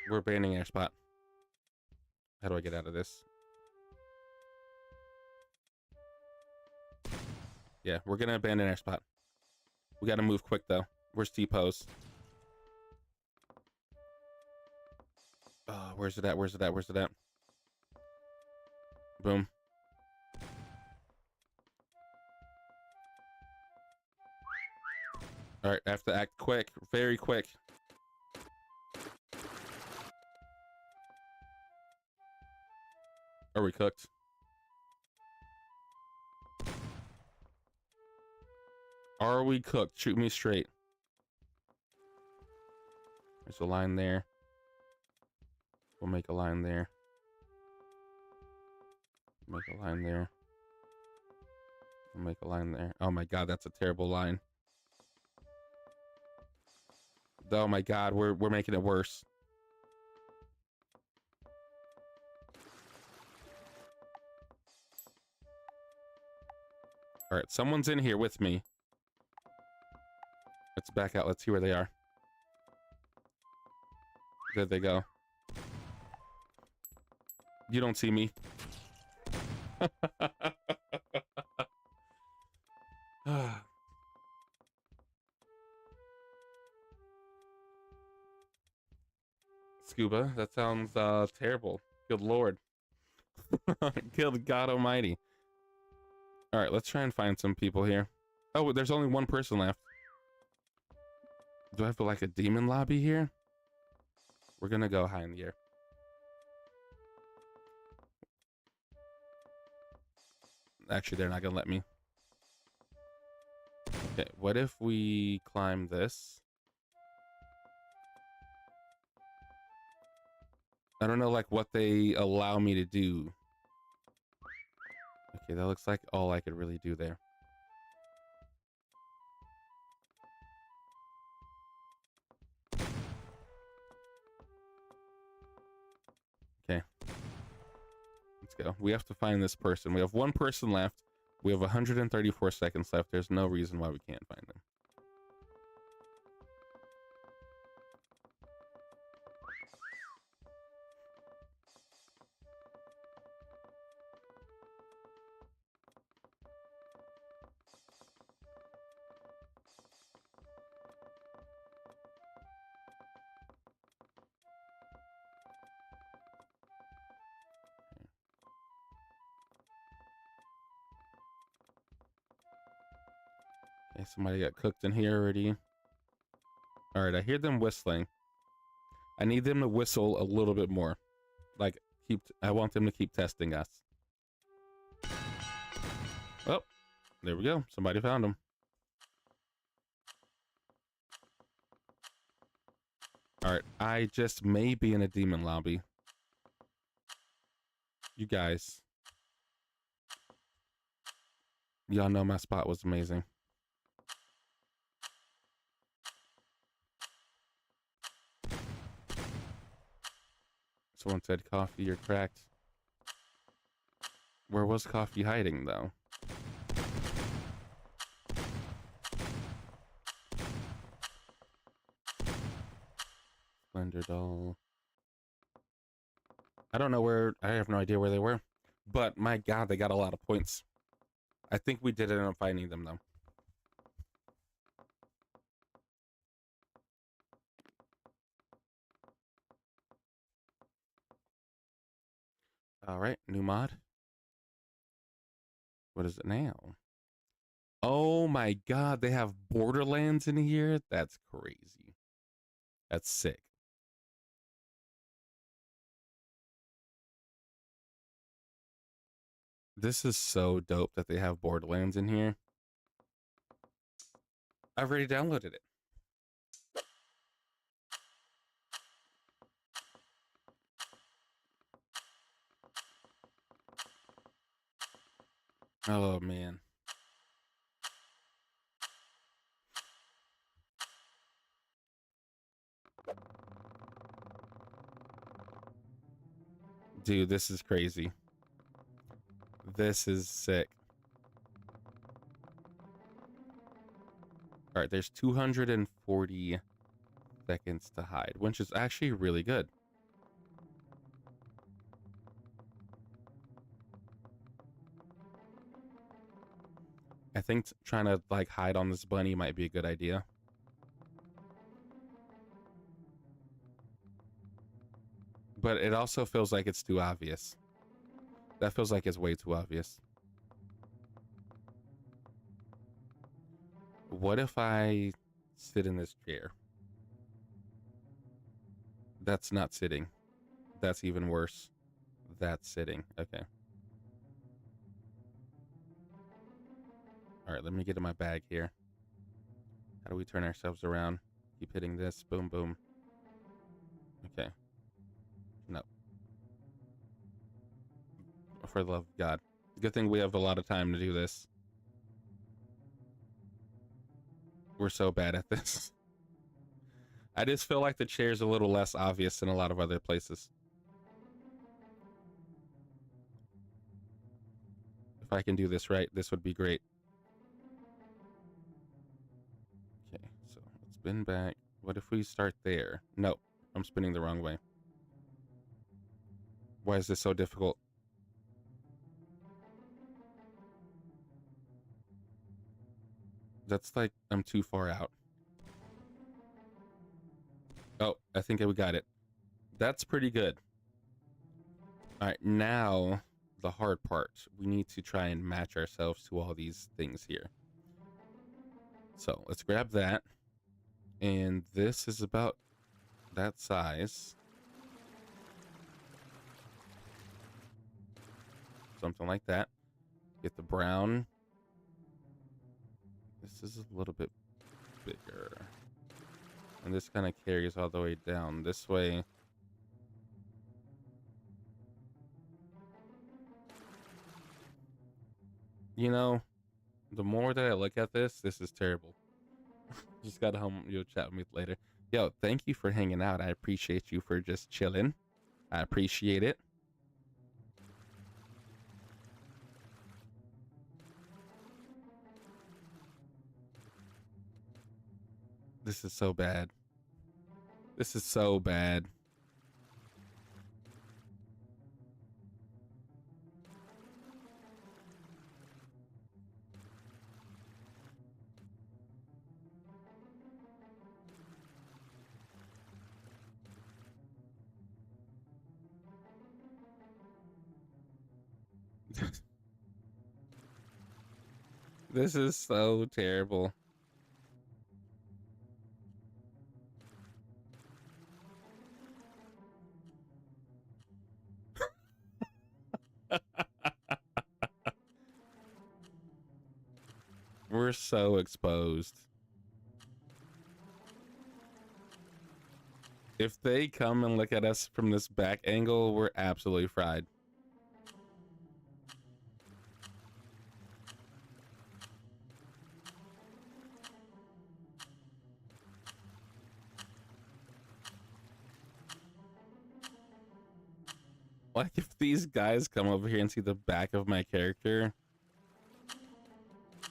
We're abandoning our spot. How do I get out of this? Yeah, we're gonna abandon our spot. We gotta move quick, though. Where's T-pose? Where's it at? Where's it at? Where's it at? Boom. All right, I have to act quick, very quick. Are we cooked? Are we cooked? Shoot me straight. There's a line there. We'll make a line there. Make a line there. Make a line there. Oh my god, that's a terrible line. Oh my God, we're making it worse. All right, someone's in here with me. Let's back out. Let's see where they are. There they go. You don't see me. Scuba, that sounds terrible. Good Lord. Good God Almighty. All right, let's try and find some people here. Oh, there's only one person left. Do I have like a demon lobby here? We're gonna go high in the air. Actually, they're not gonna let me. Okay, what if we climb this? I don't know like what they allow me to do. Okay, that looks like all I could really do there. Okay. Let's go. We have to find this person. We have one person left. We have 134 seconds left. There's no reason why we can't find them. Okay, somebody got cooked in here already. All right, I hear them whistling. I need them to whistle a little bit more. Like, I want them to keep testing us. Oh, there we go. Somebody found them. All right, I just may be in a demon lobby. You guys. Y'all know my spot was amazing. Someone said coffee, you're cracked. Where was coffee hiding, though? Splendor doll. I don't know where, I have no idea where they were. But my God, they got a lot of points. I think we did end up finding them, though. All right, new mod. What is it now? Oh my God, they have Borderlands in here? That's crazy. That's sick. This is so dope that they have Borderlands in here. I've already downloaded it. Oh man. Dude, this is crazy. This is sick. All right, there's 240 seconds to hide, which is actually really good. I think trying to like hide on this bunny might be a good idea. But it also feels like it's too obvious. That feels like it's way too obvious. What if I sit in this chair? That's not sitting. That's even worse. That's sitting. Okay. All right, let me get in my bag here. How do we turn ourselves around? Keep hitting this. Boom, boom. Okay. No. For the love of God. Good thing we have a lot of time to do this. We're so bad at this. I just feel like the chair's a little less obvious than a lot of other places. If I can do this right, this would be great. Okay, so let's spin back. What if we start there? No, I'm spinning the wrong way. Why is this so difficult? That's like, I'm too far out. Oh, I think we got it. That's pretty good. All right, now the hard part. We need to try and match ourselves to all these things here. So let's grab that. And this is about that size. Something like that. Get the brown. This is a little bit bigger. And this kind of carries all the way down this way. You know, the more that I look at this is terrible. Just got home. You'll chat with me later. Yo, thank you for hanging out. I appreciate you for just chilling. I appreciate it. This is so bad. This is so bad. This is so terrible. We're so exposed. If they come and look at us from this back angle, we're absolutely fried. Like, if these guys come over here and see the back of my character,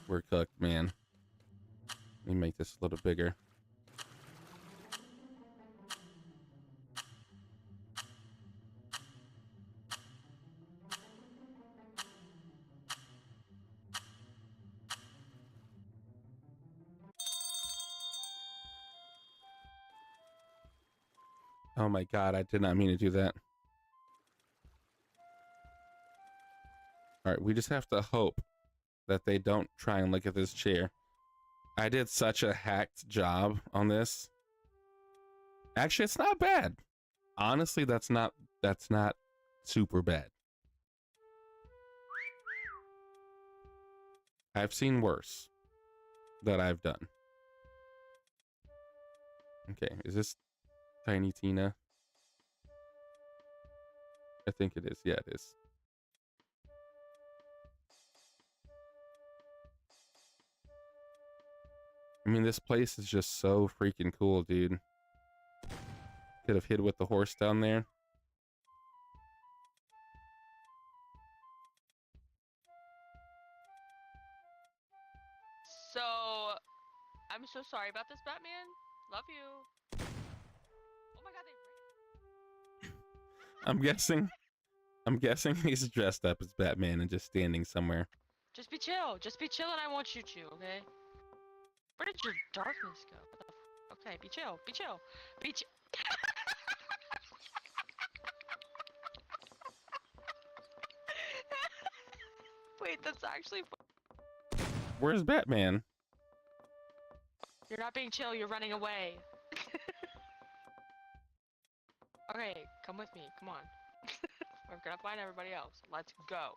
we're cooked, man. Let me make this a little bigger. Oh my god, I did not mean to do that. All right, we just have to hope that they don't try and look at this chair. I did such a hacked job on this. Actually, it's not bad. Honestly, that's not super bad. I've seen worse that I've done. Okay, is this Tiny Tina? I think it is. Yeah, it is. I mean, this place is just so freaking cool, dude. Could have hid with the horse down there.
So, I'm so sorry about this, Batman. Love you. Oh my god,
I'm guessing he's dressed up as Batman and just standing somewhere.
Just be chill. Just be chill and I won't shoot you, okay? Where did your darkness go? Okay, be chill. Be chill. Be chill. Wait, that's actually...
Where's Batman?
You're not being chill, you're running away. Okay, come with me, come on. We're gonna find everybody else. Let's go.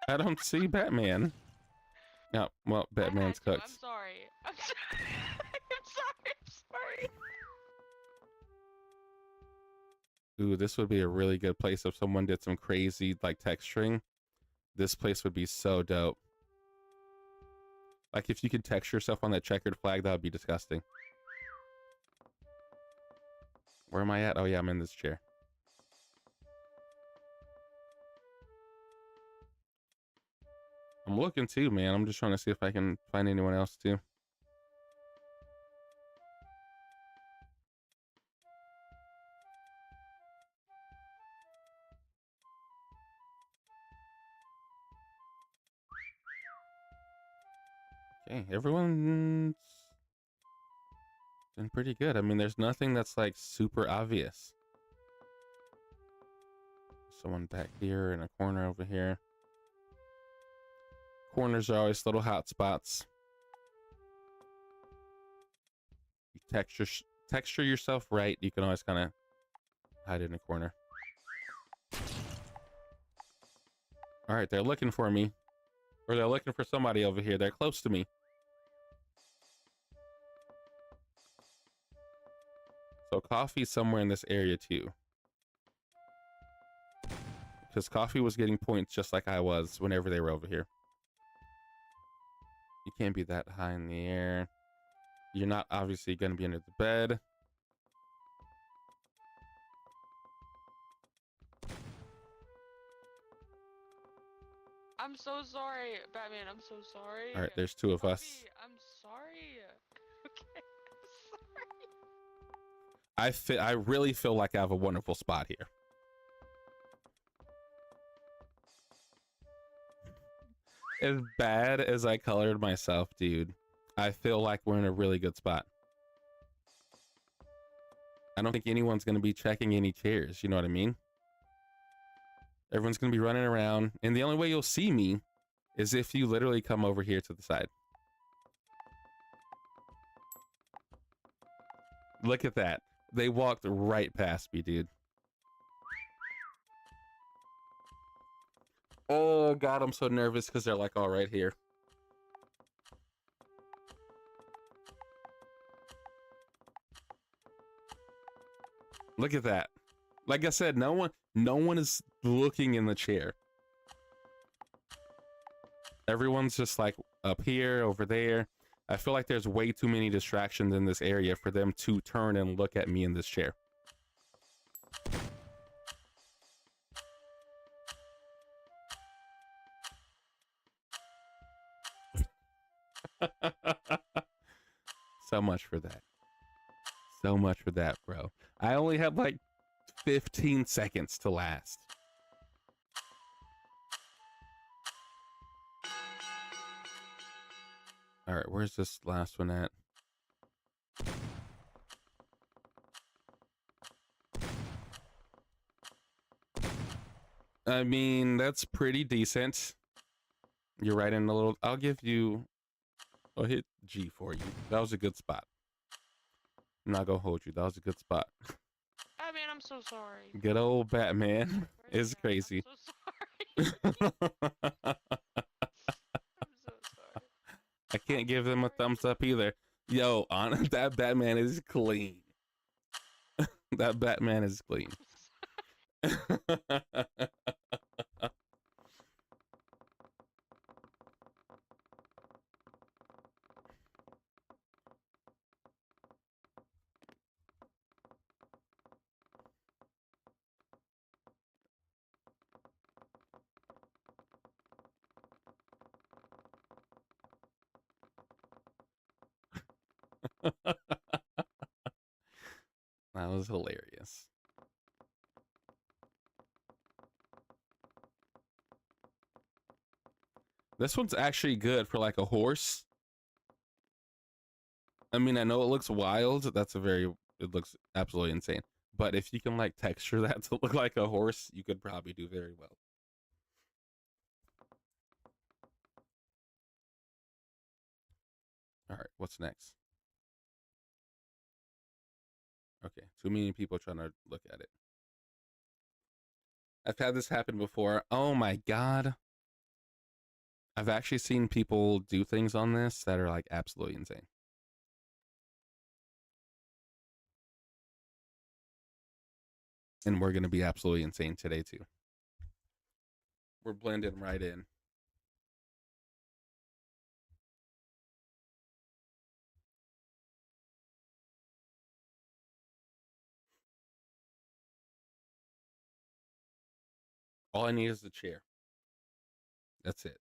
I don't see Batman. No, well, Batman's cooked.
I'm sorry. I'm sorry. I'm sorry. I'm sorry.
Ooh, this would be a really good place if someone did some crazy like texturing. This place would be so dope. Like if you could texture yourself on that checkered flag, that would be disgusting. Where am I at? Oh yeah, I'm in this chair. I'm looking too, man. I'm just trying to see if I can find anyone else too. Okay, everyone's been pretty good. I mean, there's nothing that's like super obvious. Someone back here in a corner over here. Corners are always little hot spots. You texture yourself right, you can always kind of hide in a corner. All right, they're looking for me. Or they're looking for somebody over here. They're close to me. So coffee's somewhere in this area too. Because coffee was getting points just like I was whenever they were over here. You can't be that high in the air. You're not obviously going to be under the bed.
I'm so sorry, Batman. I'm so sorry.
All right, there's two of us.
I'm sorry. Okay, I'm sorry.
I really feel like I have a wonderful spot here. As bad as I colored myself, dude, I feel like we're in a really good spot. I don't think anyone's going to be checking any chairs. You know what I mean? Everyone's going to be running around. And the only way you'll see me is if you literally come over here to the side. Look at that. They walked right past me, dude. Oh, God, I'm so nervous because they're like all right here. Look at that. Like I said, no one is looking in the chair. Everyone's just like up here, over there. I feel like there's way too many distractions in this area for them to turn and look at me in this chair. So much for that. So much for that, bro. I only have like 15 seconds to last. All right, where's this last one at? I mean, that's pretty decent. You're right in a little. I'll give you. I'll hit G for you. That was a good spot. I'm not gonna hold you. That was a good spot.
Batman, I'm so sorry.
Good old Batman is crazy.
I'm so sorry. I'm so sorry.
I can't give them a thumbs up either. Yo, on that Batman is clean. That Batman is clean. That was hilarious. This one's actually good for like a horse. I mean, I know it looks wild. It looks absolutely insane. But if you can like texture that to look like a horse, you could probably do very well. All right, what's next? Okay, too many people trying to look at it. I've had this happen before. Oh my God. I've actually seen people do things on this that are like absolutely insane. And we're going to be absolutely insane today too. We're blending right in. All I need is the chair. That's it.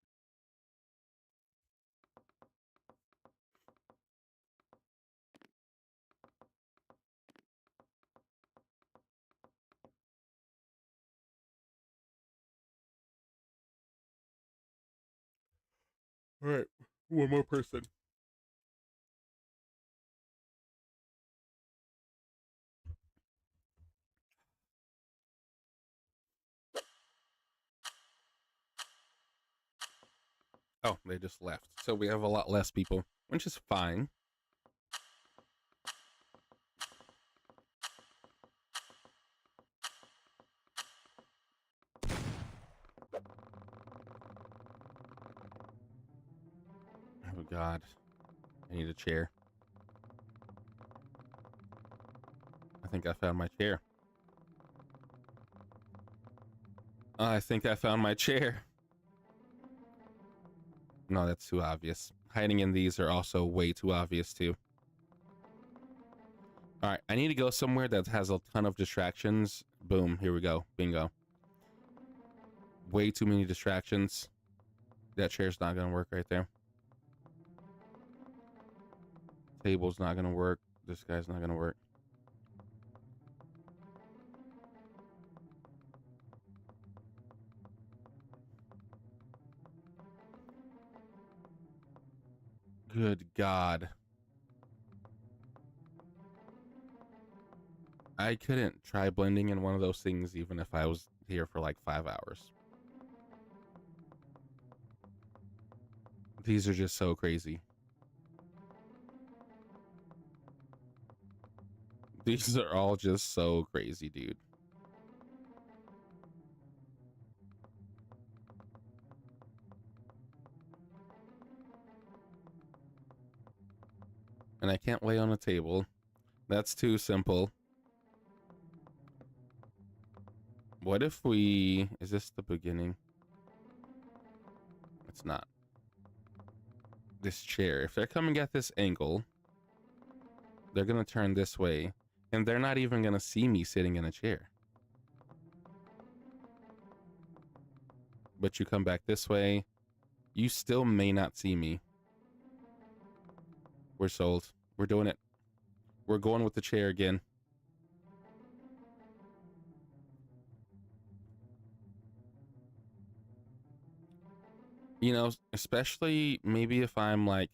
All right, one more person. Oh, they just left. So we have a lot less people, which is fine. Oh God, I need a chair. I think I found my chair. I think I found my chair. No, that's too obvious. Hiding in these are also way too obvious too. All right, I need to go somewhere that has a ton of distractions. Boom, here we go. Bingo. Way too many distractions. That chair's not gonna work right there. Table's not gonna work. This guy's not gonna work. Good God. I couldn't try blending in one of those things even if I was here for like 5 hours. These are just so crazy. These are all just so crazy, dude. And I can't lay on a table. That's too simple. What if we... Is this the beginning? It's not. This chair. If they're coming at this angle, they're going to turn this way. And they're not even going to see me sitting in a chair. But you come back this way, you still may not see me. We're sold. We're doing it. We're going with the chair again. You know, especially maybe if I'm like...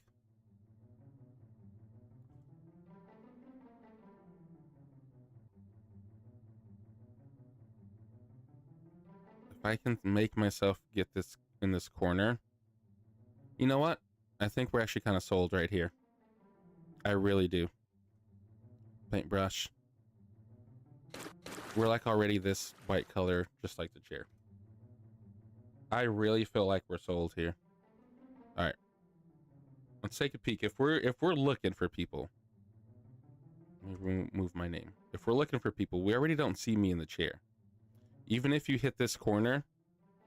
If I can make myself get this in this corner. You know what? I think we're actually kind of sold right here. I really do. Paintbrush. We're like already this white color, just like the chair. I really feel like we're sold here. All right. Let's take a peek. If we're looking for people, let me move my name. If we're looking for people, we already don't see me in the chair. Even if you hit this corner,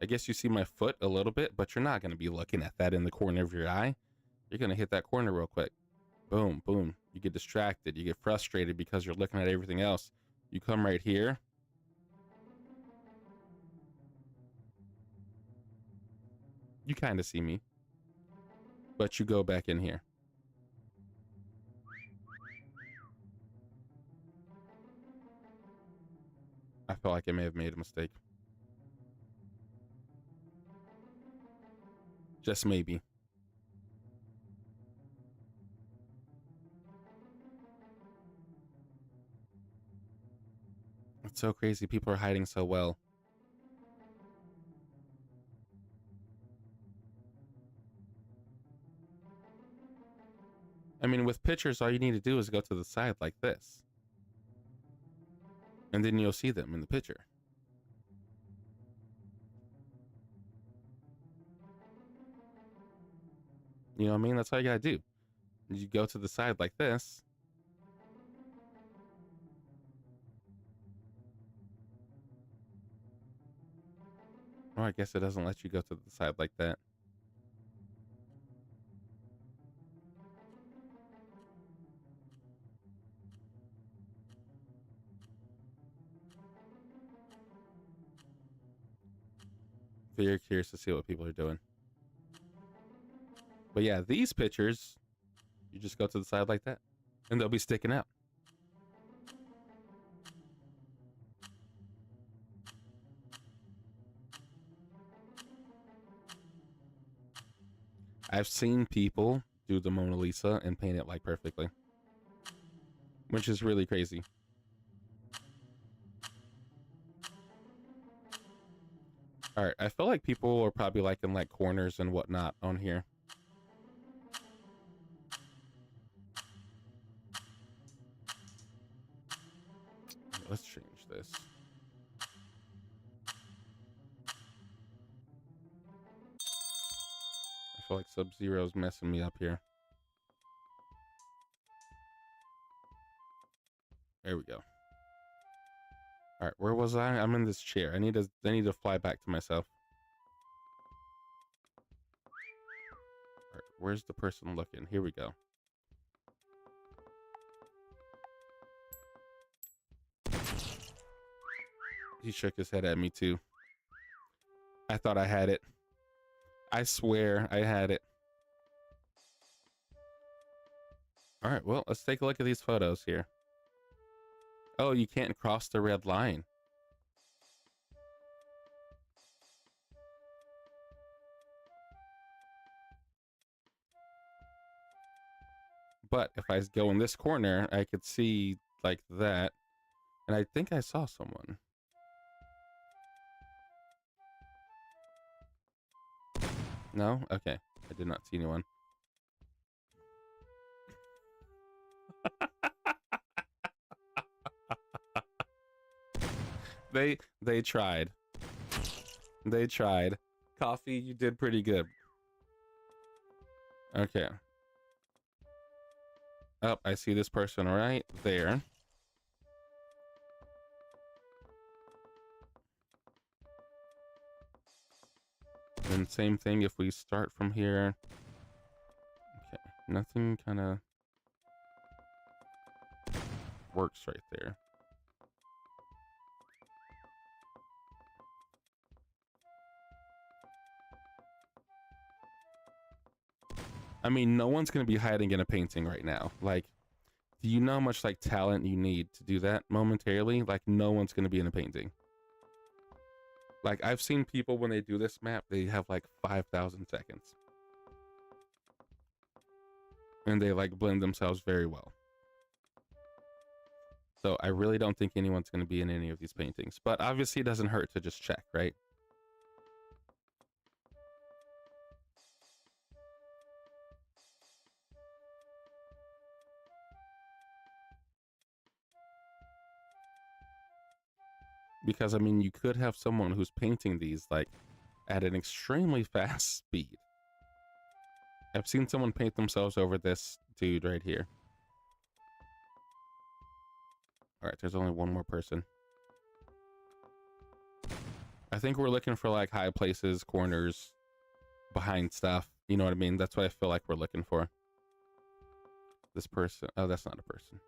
I guess you see my foot a little bit, but you're not going to be looking at that in the corner of your eye. You're going to hit that corner real quick. Boom, boom. You get distracted. You get frustrated because you're looking at everything else. You come right here. You kind of see me. But you go back in here. I feel like I may have made a mistake. Just maybe. It's so crazy. People are hiding so well. I mean, with pictures, all you need to do is go to the side like this. And then you'll see them in the picture. You know what I mean? That's all you gotta do. You go to the side like this. Oh, I guess it doesn't let you go to the side like that. Very curious to see what people are doing. But yeah, these pictures, you just go to the side like that, and they'll be sticking out. I've seen people do the Mona Lisa and paint it like perfectly, which is really crazy. All right, I feel like people are probably liking like corners and whatnot on here. Let's change this. I feel like Sub-Zero's messing me up here. There we go. All right, where was I? I'm in this chair. I need to fly back to myself. All right, where's the person looking? Here we go. He shook his head at me too. I thought I had it. I swear I had it. All right, well, let's take a look at these photos here. Oh, you can't cross the red line. But if I go in this corner, I could see like that. And I think I saw someone. No? Okay. I did not see anyone. They tried. They tried. Coffee, you did pretty good. Okay. Oh, I see this person right there. And same thing if we start from here. Okay, nothing kind of works right there. I mean, no one's going to be hiding in a painting right now. Like, do you know how much like talent you need to do that momentarily? Like, no one's going to be in a painting. Like, I've seen people when they do this map, they have like 5,000 seconds. And they like blend themselves very well. So I really don't think anyone's going to be in any of these paintings. But obviously it doesn't hurt to just check, right? Because, I mean, you could have someone who's painting these, like, at an extremely fast speed. I've seen someone paint themselves over this dude right here. All right, there's only one more person. I think we're looking for, like, high places, corners, behind stuff. You know what I mean? That's what I feel like we're looking for. This person. Oh, that's not a person.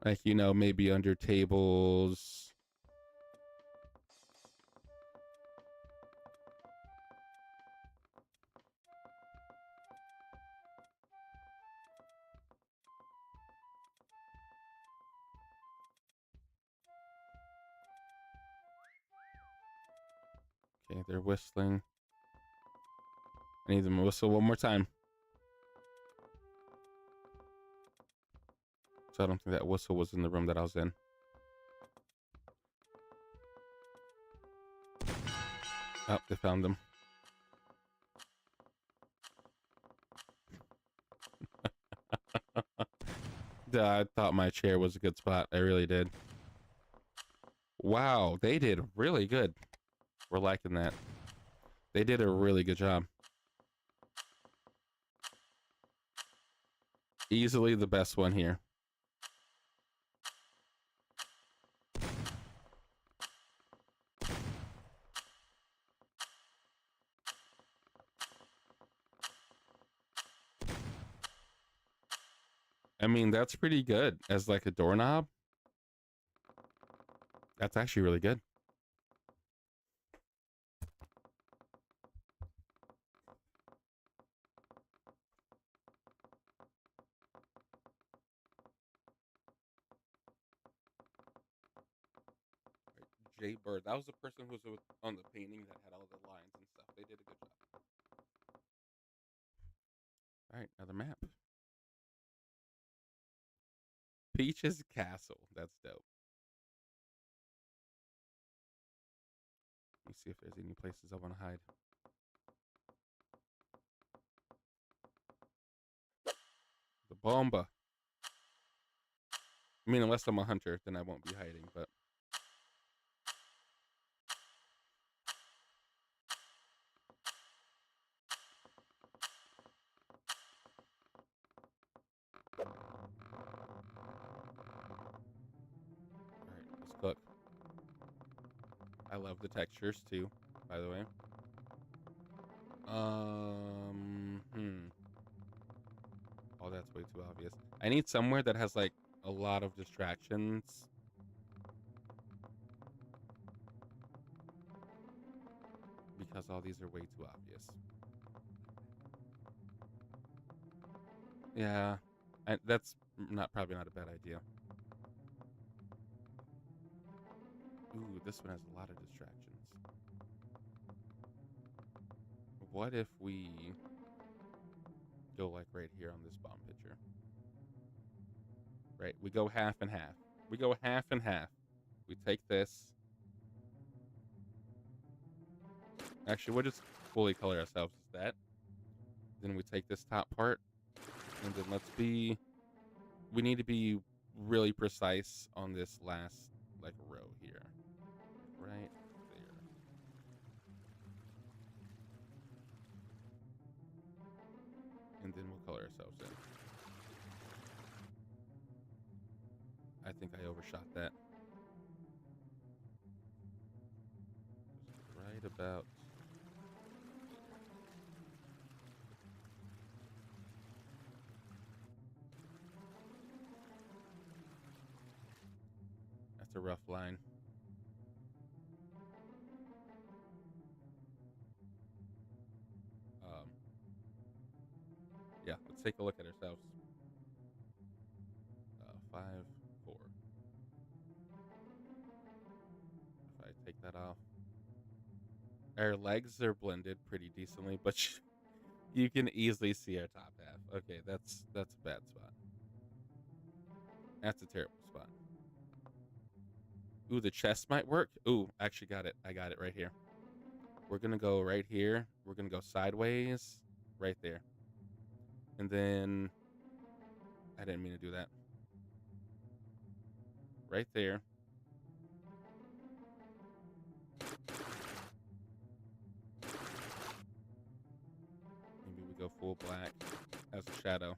Like, you know, maybe under tables. Okay, they're whistling. I need them to whistle one more time. So I don't think that whistle was in the room that I was in. Oh, they found them. I thought my chair was a good spot. I really did. Wow, they did really good. We're liking that. They did a really good job. Easily the best one here. I mean, that's pretty good as like a doorknob. That's actually really good. Jay Bird, that was the person who was on the painting that had all the lines and stuff. They did a good job. All right, another map. Peach's Castle. That's dope. Let me see if there's any places I want to hide. The bomba. I mean, unless I'm a hunter, then I won't be hiding, but. Alright, let's cook. I love the textures too, by the way. Oh, that's way too obvious. I need somewhere that has like a lot of distractions. Because all these are way too obvious. Yeah, that's probably not a bad idea. Ooh, this one has a lot of distractions. What if we go like right here on this bomb picture? Right, we go half and half. We go half and half. We take this. Actually, we'll just fully color ourselves as that. Then we take this top part. And then we need to be really precise on this last like row here. Right there. And then we'll color ourselves in. I think I overshot that. Right about that's a rough line. Yeah, let's take a look at ourselves. 5, 4. If I take that off. Our legs are blended pretty decently, but you can easily see our top half. Okay, that's a bad spot. That's a terrible spot. Ooh, the chest might work. Ooh, actually got it. I got it right here. We're going to go right here. We're going to go sideways right there. And then I didn't mean to do that. Right there. Maybe we go full black as a shadow.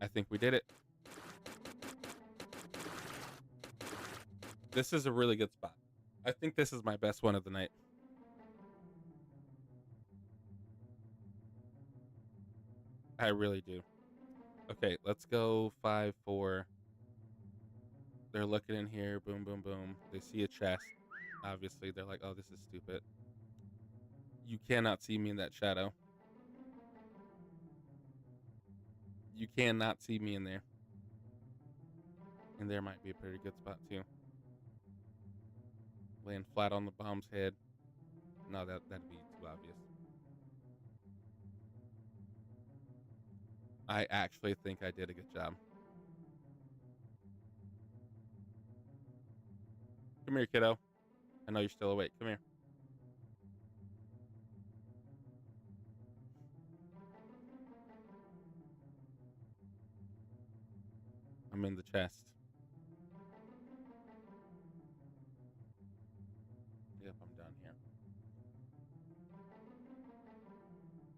I think we did it. This is a really good spot. I think this is my best one of the night. I really do. Okay, let's go 5, 4. They're looking in here. Boom, boom, boom. They see a chest. Obviously, they're like, oh, this is stupid. You cannot see me in that shadow. You cannot see me in there. And there might be a pretty good spot, too. Laying flat on the bomb's head. No, that'd be too obvious. I actually think I did a good job. Come here, kiddo. I know you're still awake. Come here. I'm in the chest. Yep, I'm done here.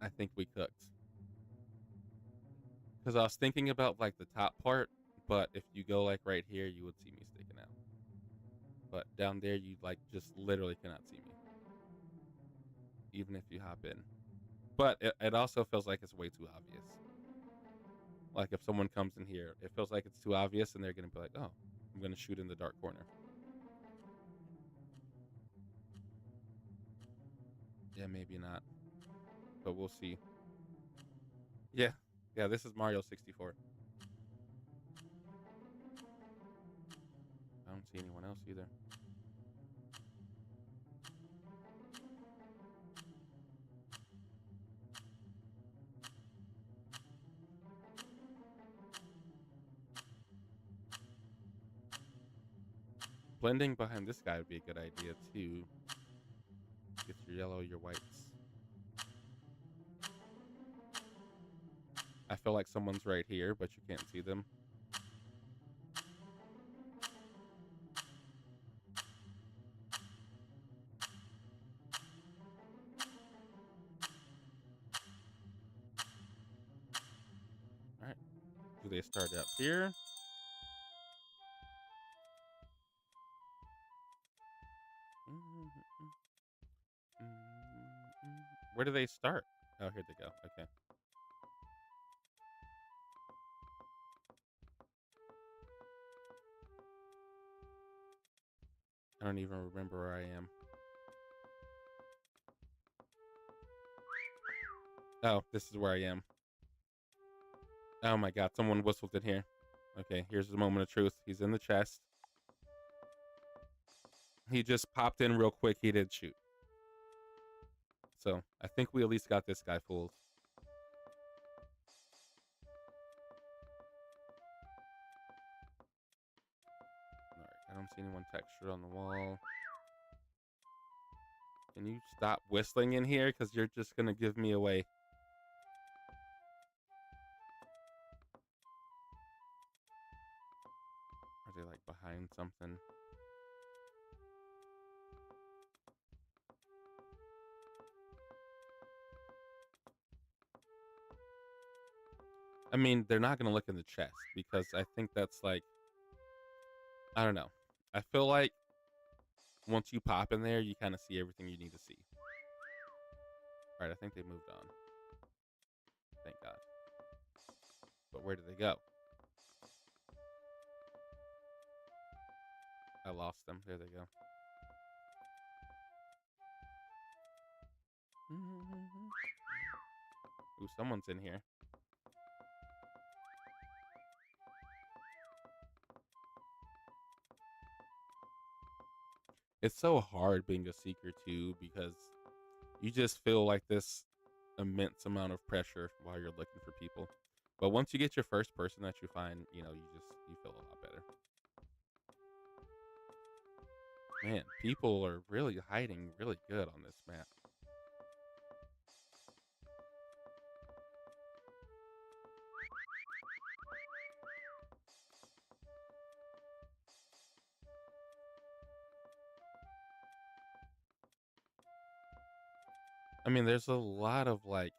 I think we cooked. Because I was thinking about like the top part, but if you go like right here, you would see me sticking out. But down there, you like just literally cannot see me. Even if you hop in. But it also feels like it's way too obvious. Like if someone comes in here, it feels like it's too obvious and they're going to be like, oh, I'm going to shoot in the dark corner. Yeah, maybe not, but we'll see. Yeah, this is Mario 64. I don't see anyone else either. Blending behind this guy would be a good idea too. Get your yellow, your whites. I feel like someone's right here, but you can't see them. All right. Do they start up here? Where do they start? Oh, here they go. Okay. I don't even remember where I am. Oh, this is where I am. Oh my god, someone whistled in here. Okay, here's the moment of truth. He's in the chest. He just popped in real quick. He did shoot. So, I think we at least got this guy fooled. Alright, I don't see anyone textured on the wall. Can you stop whistling in here? Because you're just going to give me away. Are they like behind something? I mean, they're not going to look in the chest because I think that's like, I don't know. I feel like once you pop in there, you kind of see everything you need to see. All right, I think they moved on. Thank God. But where did they go? I lost them. There they go. Ooh, someone's in here. It's so hard being a seeker too because you just feel like this immense amount of pressure while you're looking for people. But once you get your first person that you find, you know, you feel a lot better. Man, people are really hiding really good on this map. I mean, there's a lot of like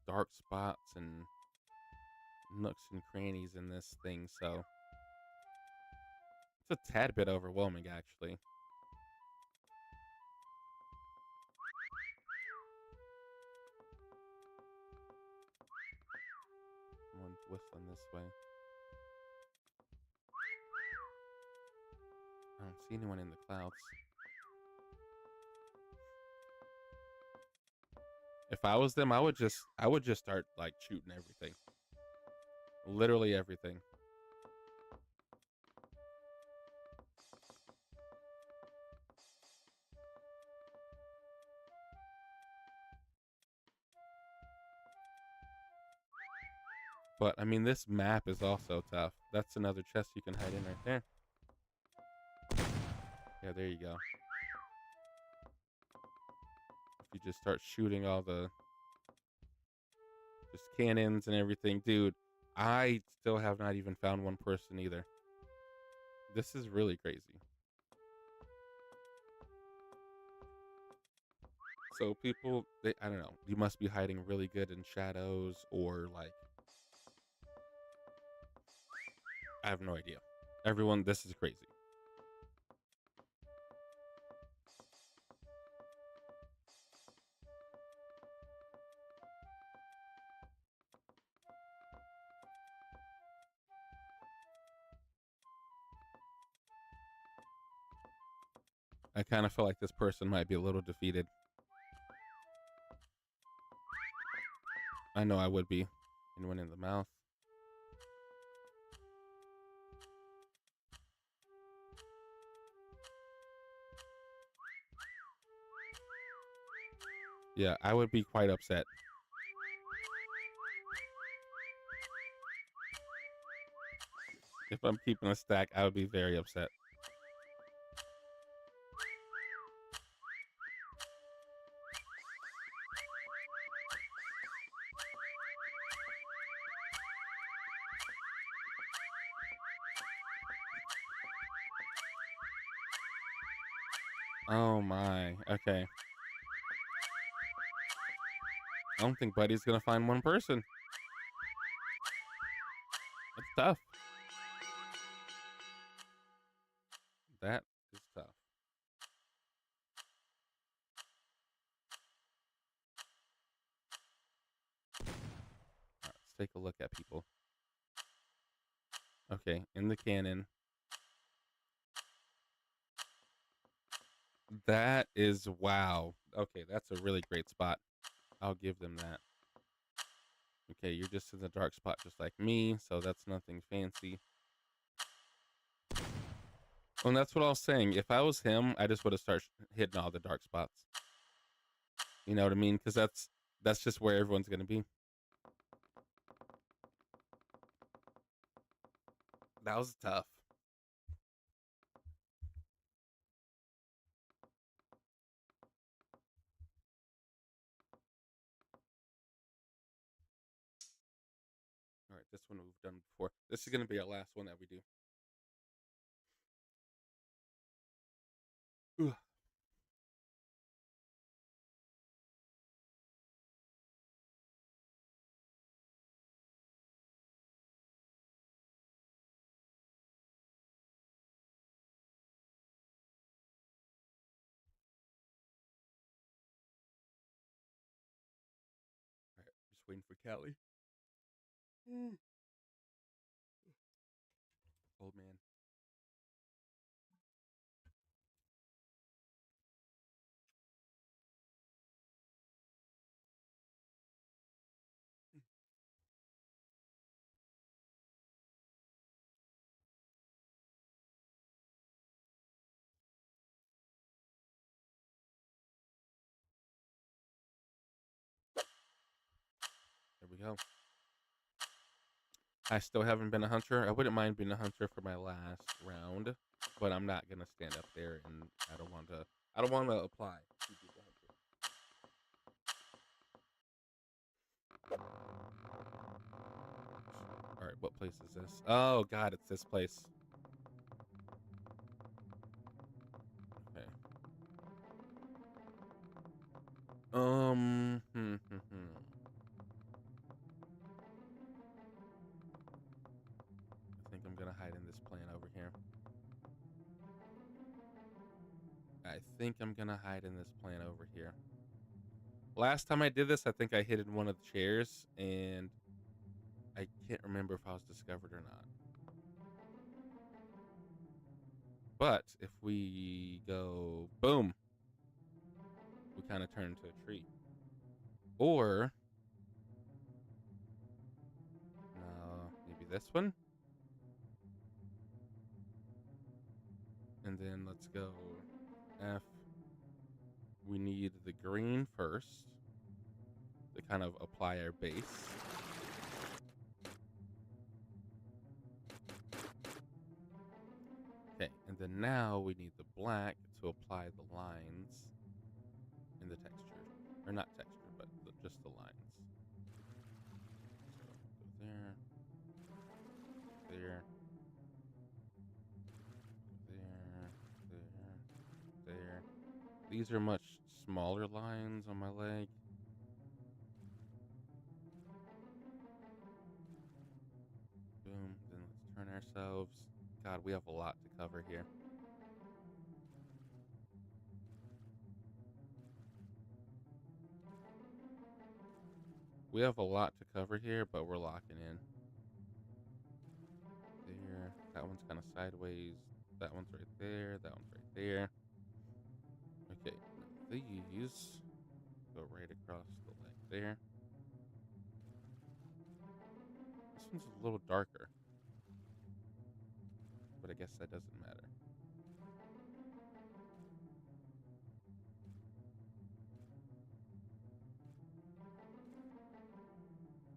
dark spots and nooks and crannies in this thing, so it's a tad bit overwhelming actually. Someone's whistling this way. I don't see anyone in the clouds. If I was them, I would just start like shooting everything. Literally everything. But I mean, this map is also tough. That's another chest you can hide in right there. Yeah, there you go. If you just start shooting all the just cannons and everything, dude, I still have not even found one person either. This is really crazy. So people, I don't know, you must be hiding really good in shadows or like, I have no idea. Everyone, this is crazy. I kind of feel like this person might be a little defeated. I know I would be. Anyone in the mouth? Yeah, I would be quite upset. If I'm keeping a stack, I would be very upset. Oh my, okay. I don't think Buddy's gonna find one person. That's tough. That is tough. All right, let's take a look at people. Okay, in the cannon. That is, wow. Okay, that's a really great spot. I'll give them that. Okay, you're just in the dark spot just like me, so that's nothing fancy. Well, and that's what I was saying. If I was him, I just would have started hitting all the dark spots. You know what I mean? Because that's just where everyone's going to be. That was tough. All right, this one we've done before. This is going to be our last one that we do. Ugh. All right, just waiting for Callie. Old man. There we go. I still haven't been a hunter. I wouldn't mind being a hunter for my last round, but I'm not gonna stand up there, and I don't want to. I don't want to apply to be the hunter. All right, what place is this? Oh God, it's this place. Okay. I think I'm gonna hide in this plane over here. I think I'm gonna hide in this plane over here. Last time I did this, I think I hid in one of the chairs, and I can't remember if I was discovered or not. But if we go boom, we kind of turn into a tree. Or no, maybe this one. And then let's go F. We need the green first to kind of apply our base. Okay, and then now we need the black to apply the lines in the texture. Or not texture, but just the lines. So go there, there, there. These are much smaller lines on my leg. Boom. Then let's turn ourselves. God, we have a lot to cover here. We have a lot to cover here, but we're locking in. There. That one's kind of sideways. That one's right there. That one's right there. these go right across the leg there. This one's a little darker, but I guess that doesn't matter.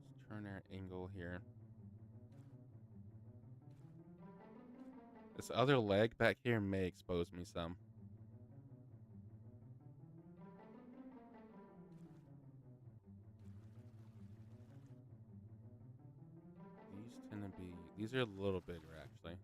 Let's turn our angle here. This other leg back here may expose me some. These tend to be, these are a little bigger actually.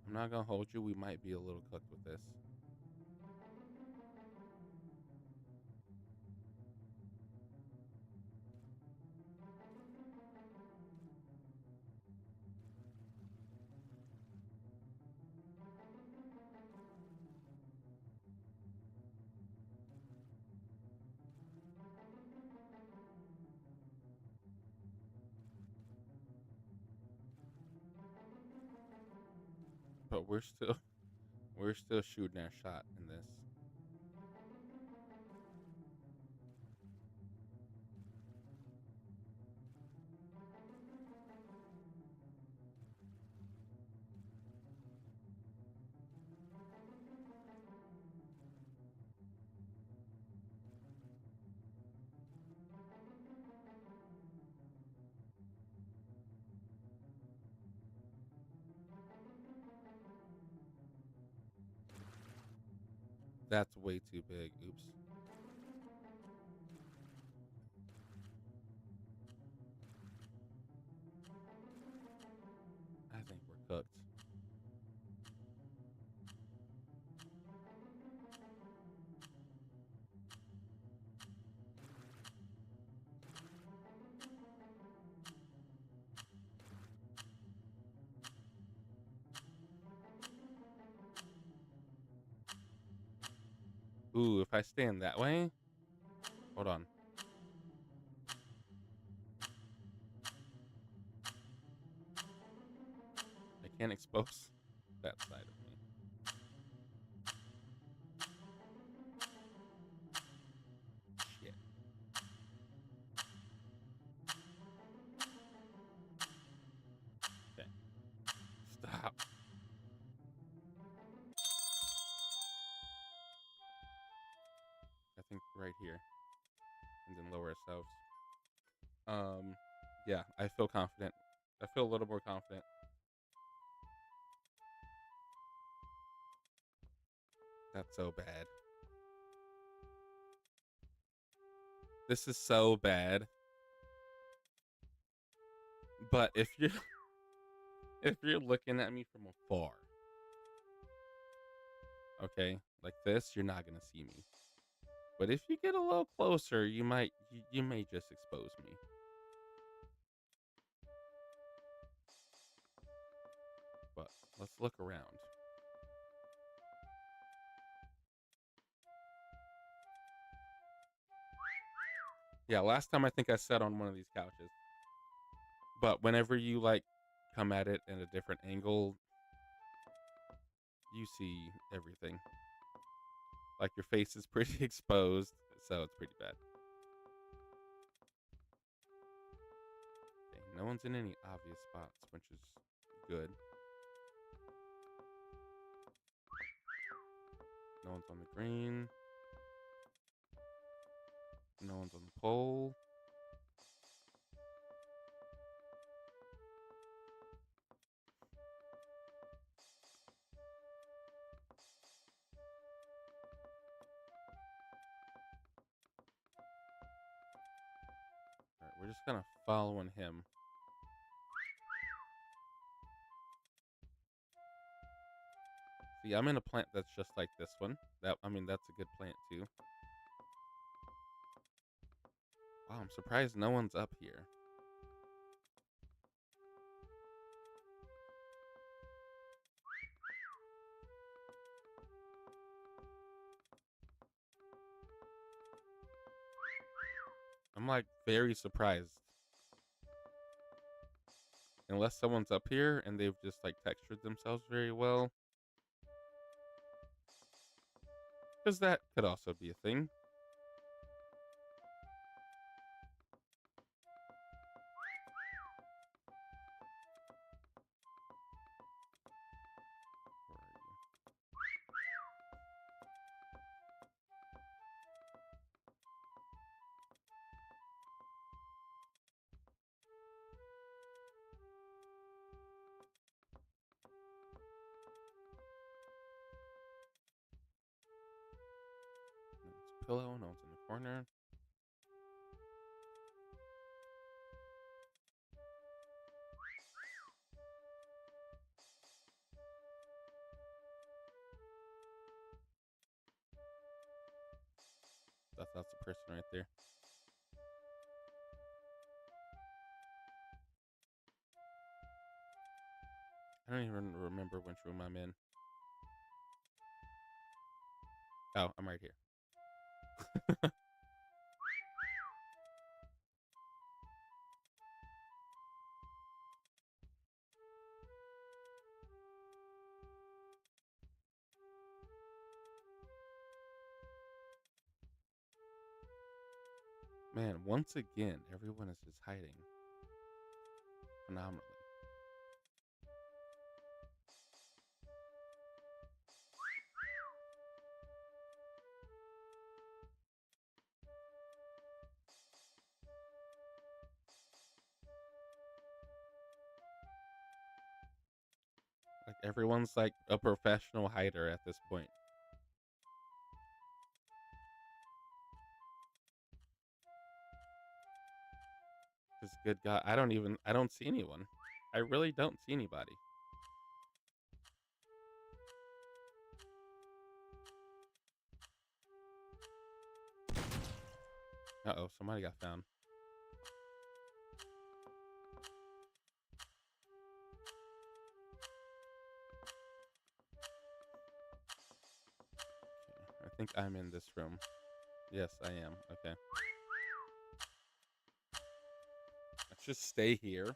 I'm not gonna hold you, we might be a little cooked with this. But we're still shooting our shot in this. That's way too big. Oops. I think we're cooked. Ooh, if I stand that way, hold on. I can't expose that side of me. Shit. Okay. Stop. I think right here. And then lower ourselves. Yeah, I feel confident. I feel a little more confident. That's so bad. This is so bad. But if you're looking at me from afar, okay, like this, you're not gonna see me. But if you get a little closer, you may just expose me. But let's look around. Yeah, last time I think I sat on one of these couches. But whenever you like come at it at a different angle, you see everything. Like your face is pretty exposed, so it's pretty bad. Okay, no one's in any obvious spots, which is good. No one's on the green. No one's on the pole. All right, we're just kind of following him. See, I'm in a plant that's just like this one. That's a good plant too. Wow, I'm surprised no one's up here. I'm like very surprised. Unless someone's up here and they've just like textured themselves very well. Because that could also be a thing. Where are you? There's a pillow, no one's in the corner. That's a person right there. I don't even remember which room I'm in. Oh, I'm right here. Man, once again, everyone is just hiding phenomenally. Like everyone's like a professional hider at this point. Because good God, I don't see anyone. I really don't see anybody. Uh-oh, somebody got found. Okay, I think I'm in this room. Yes, I am. Okay. Let's just stay here.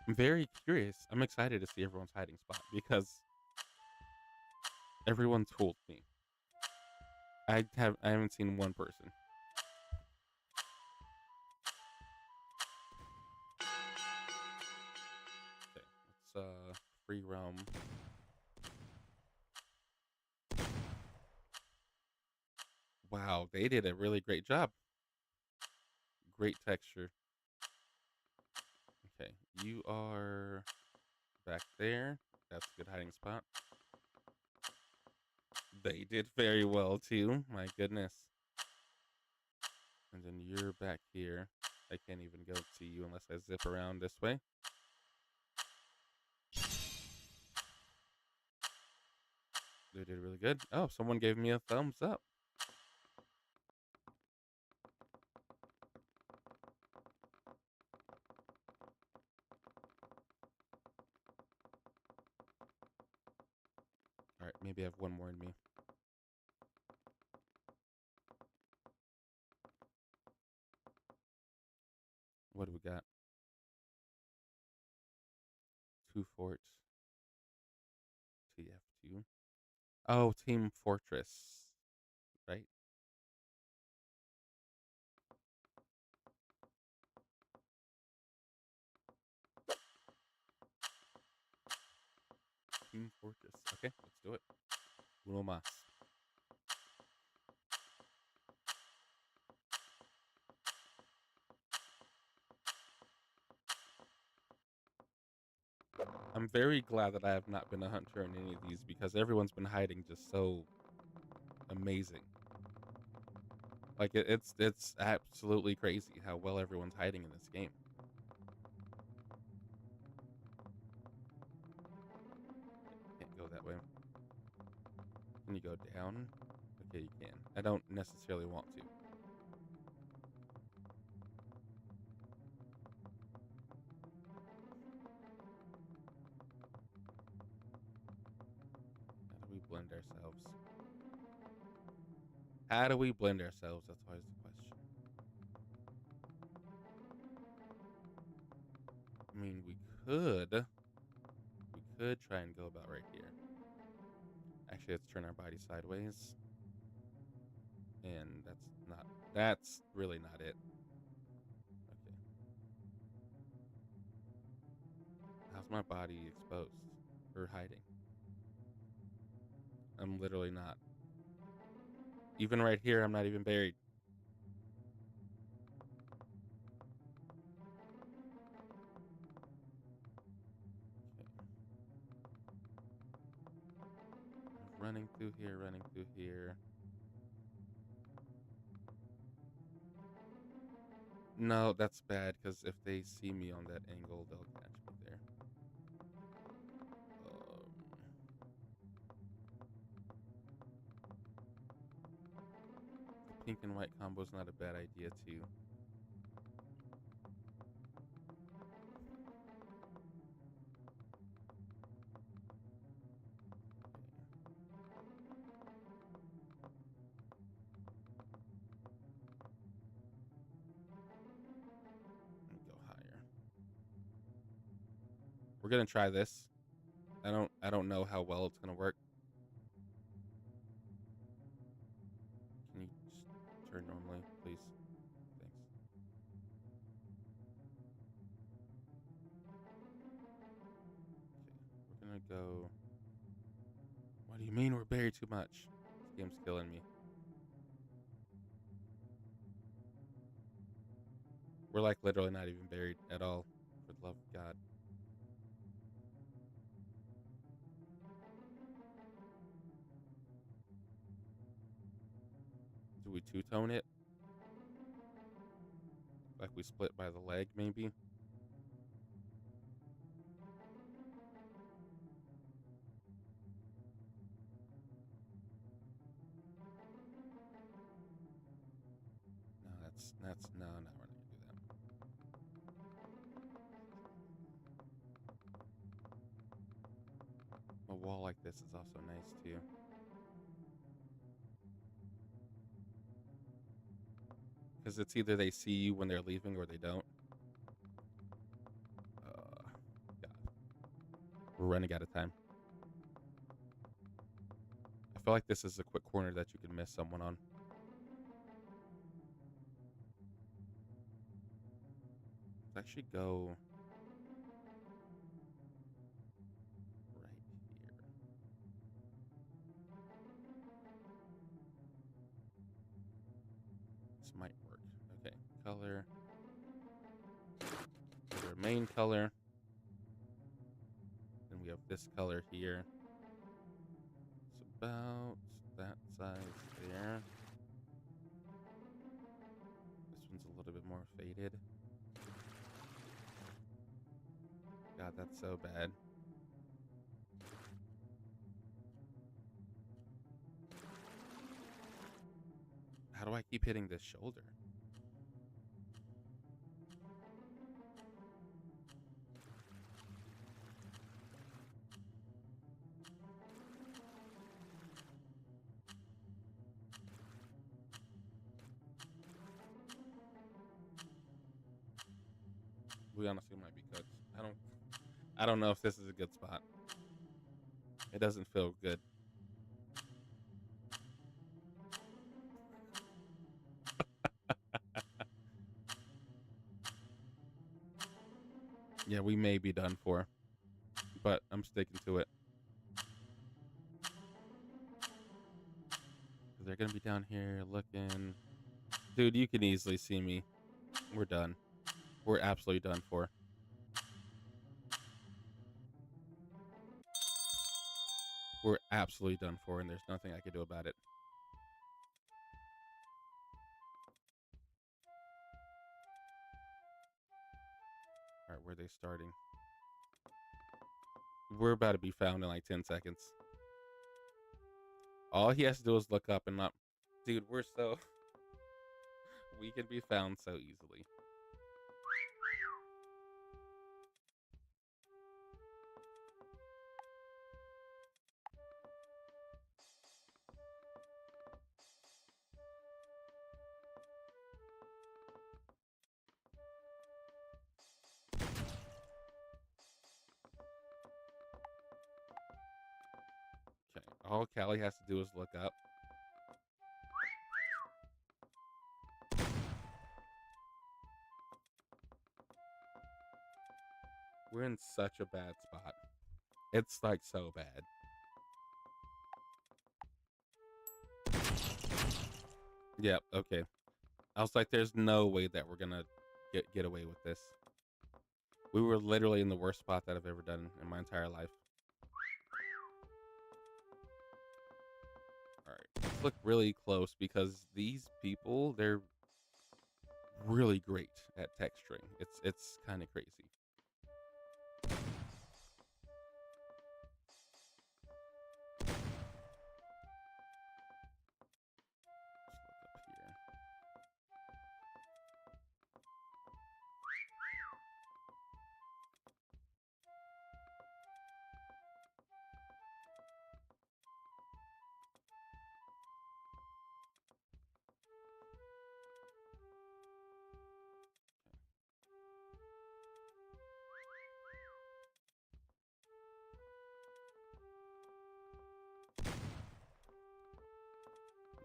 I'm very curious. I'm excited to see everyone's hiding spot because everyone's fooled me. I haven't seen one person. Okay, let's free roam. Wow, they did a really great job. Great texture. Okay, you are back there. That's a good hiding spot. They did very well too. My goodness. And then you're back here. I can't even go see you unless I zip around this way. They did really good. Oh, someone gave me a thumbs up. All right, maybe I have one more in me. What do we got? 2 forts. TF2. Oh, Team Fortress. Right? Team Fortress. Okay, let's do it. Uno más. I'm very glad that I have not been a hunter in any of these because everyone's been hiding just so amazing. Like it's absolutely crazy how well everyone's hiding in this game. Can't go that way. Can you go down? Okay, you can. I don't necessarily want to. How do we blend blend ourselves? How do we blend ourselves? That's always the question. I mean, we could try and go about right here. Actually, let's turn our body sideways. And that's really not it. Okay. How's my body exposed or hiding? I'm literally not. Even right here, I'm not even buried. Okay. Running through here, running through here. No, that's bad, because if they see me on that angle, they'll catch me there. The pink and white combo is not a bad idea, too. Let me go higher. We're gonna try this. I don't know how well it's gonna work. Can you just turn normally, please? Thanks. Okay, we're gonna go. What do you mean we're buried too much? This game's killing me. We're like literally not even buried at all, for the love of God. Do we two-tone it? Like we split by the leg, maybe? No, no, we're not gonna do that. A wall like this is also nice too. Because it's either they see you when they're leaving or they don't. God. We're running out of time. I feel like this is a quick corner that you can miss someone on. Let's actually go right here. This might work. Okay, color. Our main color. Then we have this color here. It's about that size there. This one's a little bit more faded. God, that's so bad. How do I keep hitting this shoulder? We honestly might be cooked. I don't know if this is a good spot. It doesn't feel good. Yeah, we may be done for, but I'm sticking to it. They're gonna be down here looking. Dude, you can easily see me. We're done. We're absolutely done for. We're absolutely done for, and there's nothing I can do about it. All right, where are they starting? We're about to be found in like 10 seconds. All he has to do is look up and not... Dude, we're so... We can be found so easily. All Callie has to do is look up. We're in such a bad spot. It's like so bad. Yep, okay. I was like, there's no way that we're gonna get away with this. We were literally in the worst spot that I've ever done in my entire life. Alright, let's look really close because these people, they're really great at texturing. It's kind of crazy.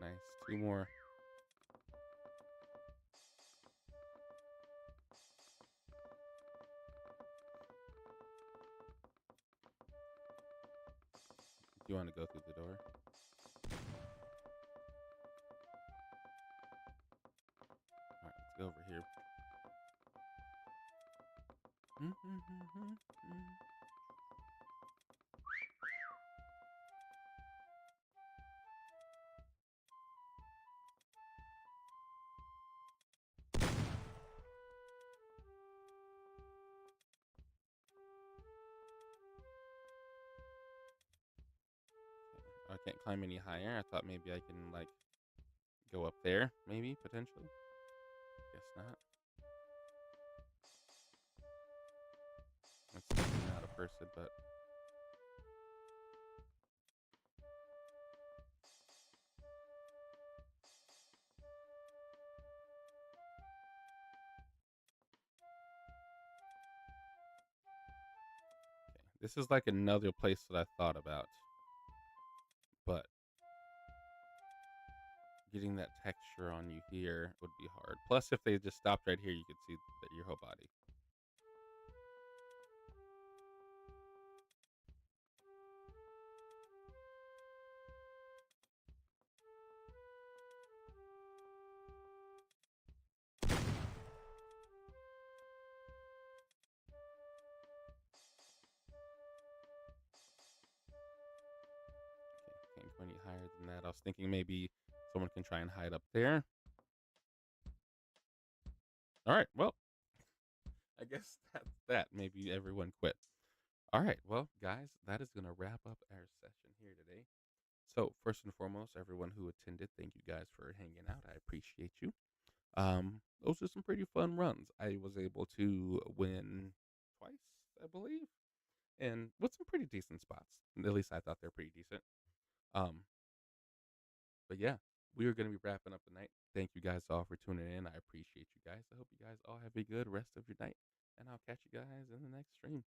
Nice, 2 more. Do you want to go through the door? Alright, let's go over here. I can't climb any higher. I thought maybe I can, like, go up there, maybe, potentially. Guess not. That's definitely not a person, but... Okay. This is like another place that I thought about. But... getting that texture on you here would be hard. Plus, if they just stopped right here, you could see your whole body. Can't go any higher than that. I was thinking maybe someone can try and hide up there. All right, well, I guess that's that. Maybe everyone quit. All right, well, guys, that is going to wrap up our session here today. So, first and foremost, everyone who attended, thank you guys for hanging out. I appreciate you. Those are some pretty fun runs. I was able to win twice, I believe, and with some pretty decent spots. At least I thought they're pretty decent. But yeah, we are going to be wrapping up the night. Thank you guys all for tuning in. I appreciate you guys. I hope you guys all have a good rest of your night, and I'll catch you guys in the next stream.